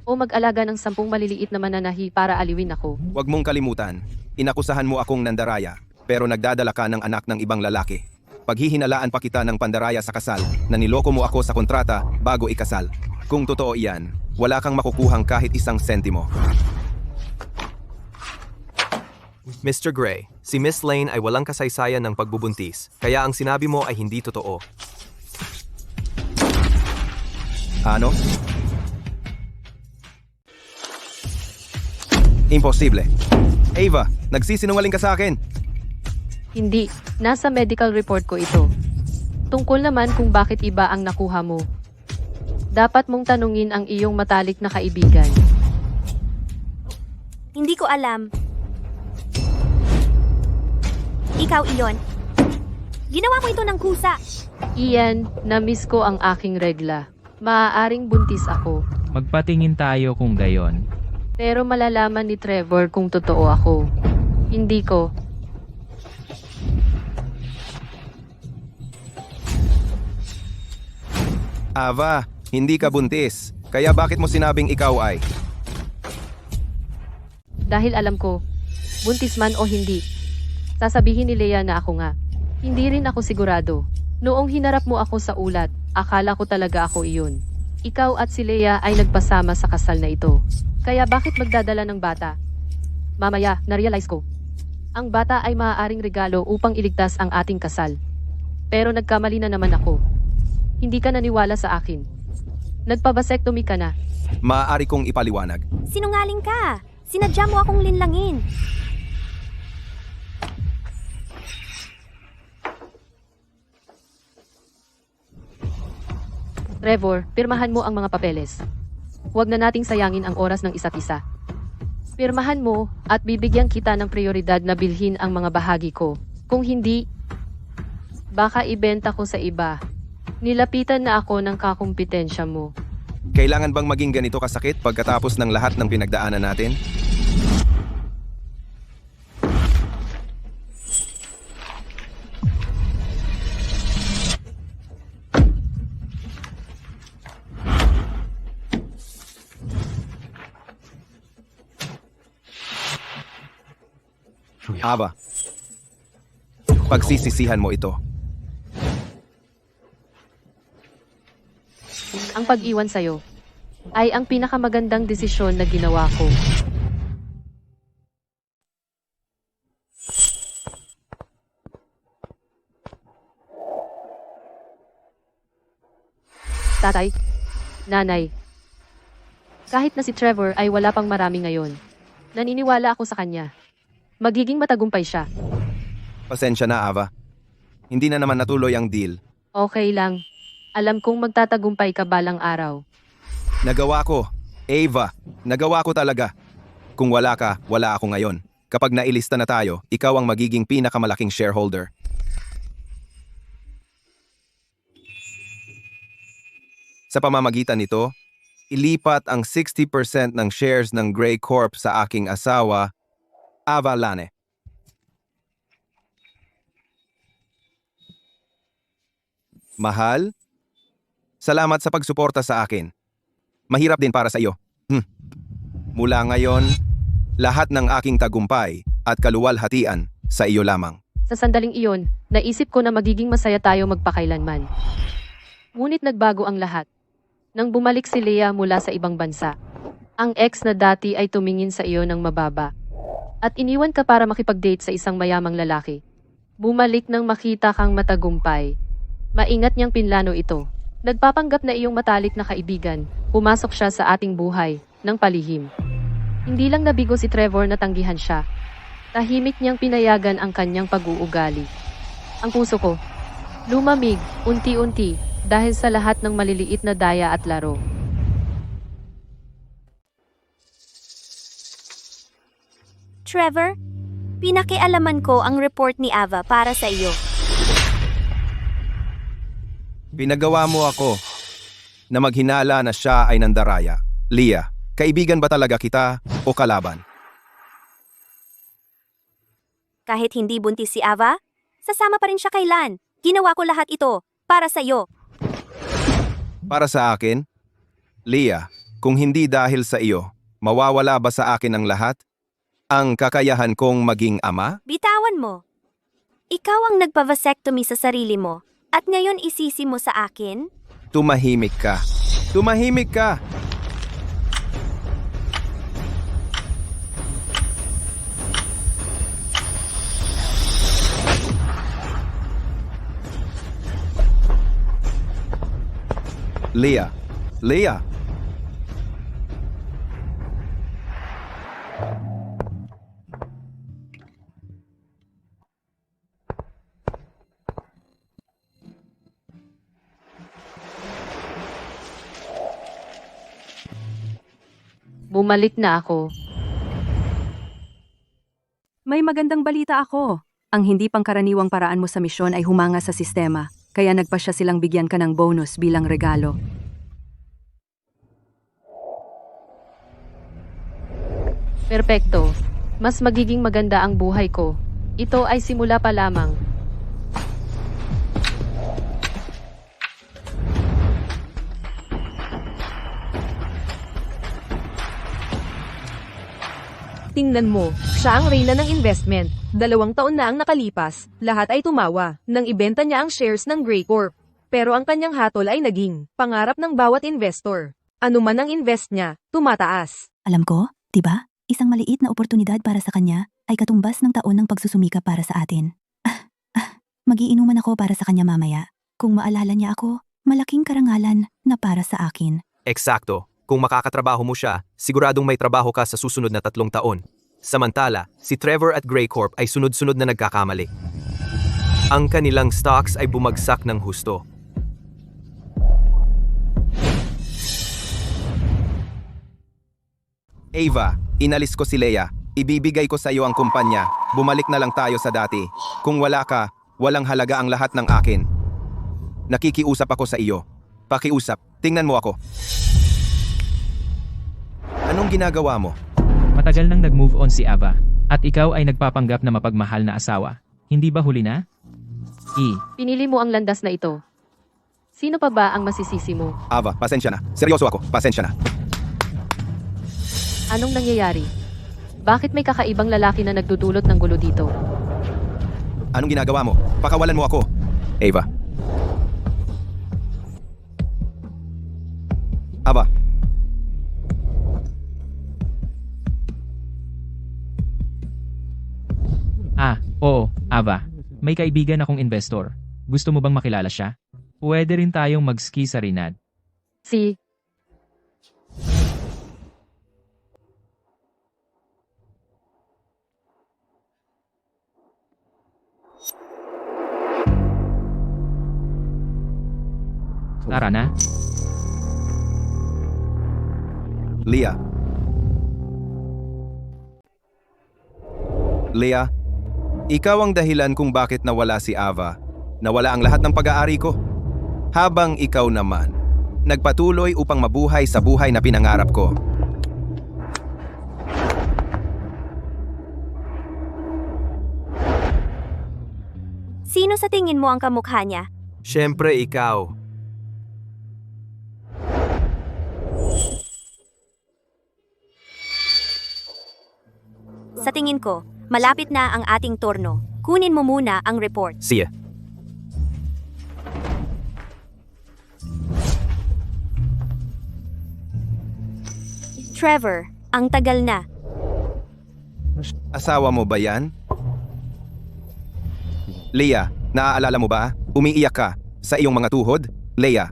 A: O mag-alaga ng 10 maliliit na mananahi para aliwin ako.
B: Huwag mong kalimutan, inakusahan mo akong nandaraya, pero nagdadala ka ng anak ng ibang lalaki. Paghihinalaan pa kita ng pandaraya sa kasal, na niloko mo ako sa kontrata bago ikasal. Kung totoo iyan, wala kang makukuhang kahit isang sentimo.
J: Mr. Gray, si Miss Lane ay walang kasaysayan ng pagbubuntis, kaya ang sinabi mo ay hindi totoo.
B: Ano? Imposible. Ava, nagsisinungaling ka sa akin.
A: Hindi, nasa medical report ko ito. Tungkol naman kung bakit iba ang nakuha mo. Dapat mong tanungin ang iyong matalik na kaibigan.
C: Hindi ko alam. Ikaw iyon. Ginawa ko ito ng kusa.
A: Ian, na-miss ko ang aking regla. Maaaring buntis ako.
F: Magpatingin tayo kung gayon.
A: Pero malalaman ni Trevor kung totoo ako. Hindi ko.
B: Ava, hindi ka buntis. Kaya bakit mo sinabing ikaw ay?
A: Dahil alam ko, buntis man o hindi. Sasabihin ni Leia na ako nga. Hindi rin ako sigurado. Noong hinarap mo ako sa ulat, akala ko talaga ako iyon. Ikaw at si Leia ay nagpasama sa kasal na ito. Kaya bakit magdadala ng bata? Mamaya, na-realize ko. Ang bata ay maaaring regalo upang iligtas ang ating kasal. Pero nagkamali na naman ako. Hindi ka naniwala sa akin. Nagpa-vasectomy ka na.
B: Maaari kong ipaliwanag.
C: Sinungaling ka. Sinadya mo akong linlangin.
A: Trevor, pirmahan mo ang mga papeles. Huwag na nating sayangin ang oras ng isa't isa. Pirmahan mo at bibigyan kita ng prioridad na bilhin ang mga bahagi ko. Kung hindi, baka ibenta ko sa iba. Nilapitan na ako ng kakumpetensya mo.
B: Kailangan bang maging ganito kasakit pagkatapos ng lahat ng pinagdaanan natin? Ava, pagsisisihan mo ito.
A: Ang pag-iwan sa'yo ay ang pinakamagandang desisyon na ginawa ko. Tatay, nanay, kahit na si Trevor ay wala pang marami ngayon, naniniwala ako sa kanya. Magiging matagumpay siya.
B: Pasensya na, Ava. Hindi na naman natuloy ang deal.
A: Okay lang. Alam kong magtatagumpay ka balang araw.
B: Nagawa ko. Ava, nagawa ko talaga. Kung wala ka, wala ako ngayon. Kapag nailista na tayo, ikaw ang magiging pinakamalaking shareholder. Sa pamamagitan nito, ilipat ang 60% ng shares ng Gray Corp sa aking asawa, Ava Lane. Mahal, salamat sa pagsuporta sa akin. Mahirap din para sa iyo. Mula ngayon, lahat ng aking tagumpay at kaluwalhatian sa iyo lamang.
A: Sa sandaling iyon, naisip ko na magiging masaya tayo magpakailanman. Ngunit nagbago ang lahat. Nang bumalik si Leah mula sa ibang bansa, ang ex na dati ay tumingin sa iyo ng mababa. At iniwan ka para makipag-date sa isang mayamang lalaki. Bumalik nang makita kang matagumpay. Maingat niyang pinlano ito. Nagpapanggap na iyong matalik na kaibigan, pumasok siya sa ating buhay, ng palihim. Hindi lang nabigo si Trevor na tanggihan siya. Tahimik niyang pinayagan ang kanyang pag-uugali. Ang puso ko, lumamig, unti-unti, dahil sa lahat ng maliliit na daya at laro.
C: Trevor, pinakialaman ko ang report ni Ava para sa iyo.
B: Pinagawa mo ako na maghinala na siya ay nandaraya. Leah, kaibigan ba talaga kita o kalaban?
C: Kahit hindi buntis si Ava, sasama pa rin siya kay Lan. Ginawa ko lahat ito para sa iyo.
B: Para sa akin? Leah, kung hindi dahil sa iyo, mawawala ba sa akin ang lahat? Ang kakayahan kong maging ama?
C: Bitawan mo. Ikaw ang nagpa-vasectomy sa sarili mo. At ngayon isisi mo sa akin?
B: Tumahimik ka. Tumahimik ka! Leah. Leah!
A: Bumalik na ako.
D: May magandang balita ako. Ang hindi pangkaraniwang paraan mo sa misyon ay humanga sa sistema, kaya nagpasya silang bigyan ka ng bonus bilang regalo.
A: Perpekto. Mas magiging maganda ang buhay ko. Ito ay simula pa lamang.
K: Tingnan mo, siya ang reyna ng investment. 2 taon na ang nakalipas, lahat ay tumawa nang ibenta niya ang shares ng Gray Corp. Pero ang kanyang hatol ay naging pangarap ng bawat investor. Ano man ang invest niya, tumataas.
E: Alam ko, diba? Isang maliit na oportunidad para sa kanya ay katumbas ng taon ng pagsusumika para sa atin. Magiinuman ako para sa kanya mamaya. Kung maalala niya ako, malaking karangalan na para sa akin.
J: Eksakto. Kung makakatrabaho mo siya, siguradong may trabaho ka sa susunod na 3 taon. Samantala, si Trevor at Gray Corp ay sunod-sunod na nagkakamali. Ang kanilang stocks ay bumagsak ng husto.
B: Ava, inalis ko si Leah. Ibibigay ko sa iyo ang kumpanya. Bumalik na lang tayo sa dati. Kung wala ka, walang halaga ang lahat ng akin. Nakikiusap ako sa iyo. Pakiusap, tingnan mo ako. Anong ginagawa mo?
F: Matagal nang nag-move on si Ava, at ikaw ay nagpapanggap na mapagmahal na asawa. Hindi ba huli na?
A: Pinili mo ang landas na ito. Sino pa ba ang masisisi mo?
B: Ava, pasensya na. Seryoso ako, pasensya na.
A: Anong nangyayari? Bakit may kakaibang lalaki na nagdudulot ng gulo dito?
B: Anong ginagawa mo? Pakawalan mo ako. Ava. Ava.
F: Oo, Ava. May kaibigan akong investor. Gusto mo bang makilala siya? Pwede rin tayong mag-ski sa Rinad.
A: Si...
F: Tara na.
B: Leah. Leah, ikaw ang dahilan kung bakit nawala si Ava. Nawala ang lahat ng pag-aari ko. Habang ikaw naman, nagpatuloy upang mabuhay sa buhay na pinangarap ko.
C: Sino sa tingin mo ang kamukha niya?
J: Siyempre ikaw.
C: Sa tingin ko, malapit na ang ating turno. Kunin mo muna ang report.
J: Siya.
C: Trevor, ang tagal na.
B: Asawa mo ba yan? Leah, naaalala mo ba? Umiiyak ka sa iyong mga tuhod? Leah,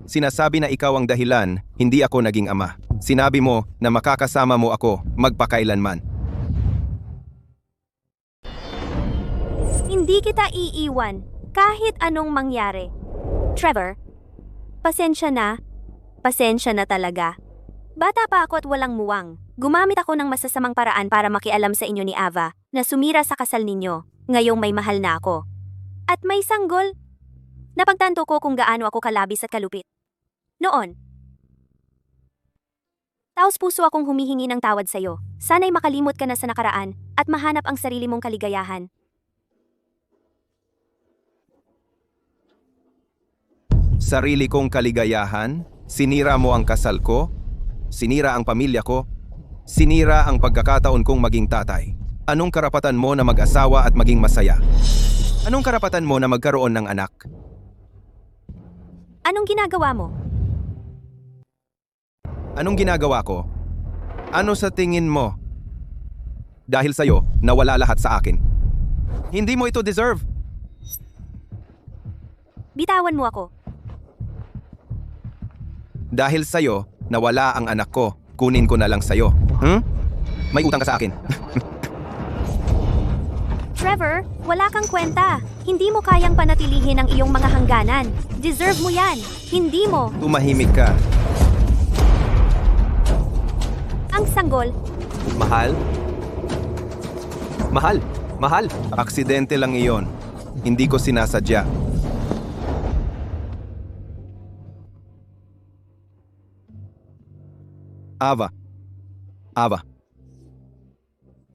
B: sinasabi na ikaw ang dahilan, hindi ako naging ama. Sinabi mo na makakasama mo ako magpakailanman.
C: Hindi kita iiwan kahit anong mangyari. Trevor, pasensya na. Pasensya na talaga. Bata pa ako at walang muwang. Gumamit ako ng masasamang paraan para makialam sa inyo ni Ava na sumira sa kasal ninyo. Ngayong may mahal na ako. At may sanggol. Napagtanto ko kung gaano ako kalabis at kalupit. Noon. Taos puso akong humihingi ng tawad sa'yo. Sana'y makalimot ka na sa nakaraan at mahanap ang sarili mong kaligayahan.
B: Sarili kong kaligayahan? Sinira mo ang kasal ko? Sinira ang pamilya ko? Sinira ang pagkakataon kong maging tatay? Anong karapatan mo na mag-asawa at maging masaya? Anong karapatan mo na magkaroon ng anak?
C: Anong ginagawa mo?
B: Anong ginagawa ko? Ano sa tingin mo? Dahil sa'yo, nawala lahat sa akin. Hindi mo ito deserve.
C: Bitawan mo ako.
B: Dahil sa'yo, nawala ang anak ko. Kunin ko na lang sa'yo. May utang ka sa akin.
C: Trevor, wala kang kwenta. Hindi mo kayang panatilihin ang iyong mga hangganan. Deserve mo yan. Hindi mo.
B: Tumahimik ka.
C: Ang sanggol.
J: Mahal? Mahal? Mahal?
B: Aksidente lang iyon. Hindi ko sinasadya. Ava.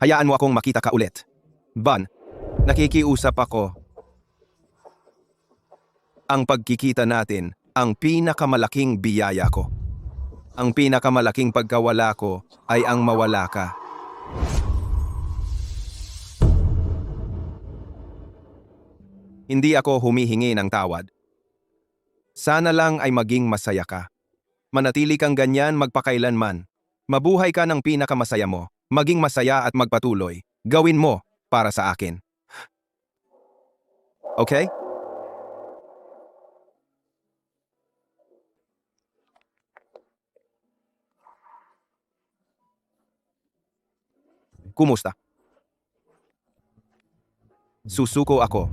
B: Hayaan mo akong makita ka ulit. Ban, nakikiusap ako. Ang pagkikita natin, ang pinakamalaking biyaya ko. Ang pinakamalaking pagkawala ko ay ang mawala ka. Hindi ako humihingi ng tawad. Sana lang ay maging masaya ka. Manatili kang ganyan magpakailanman. Mabuhay ka ng pinakamasaya mo. Maging masaya at magpatuloy. Gawin mo para sa akin. Okay? Kumusta? Susuko ako.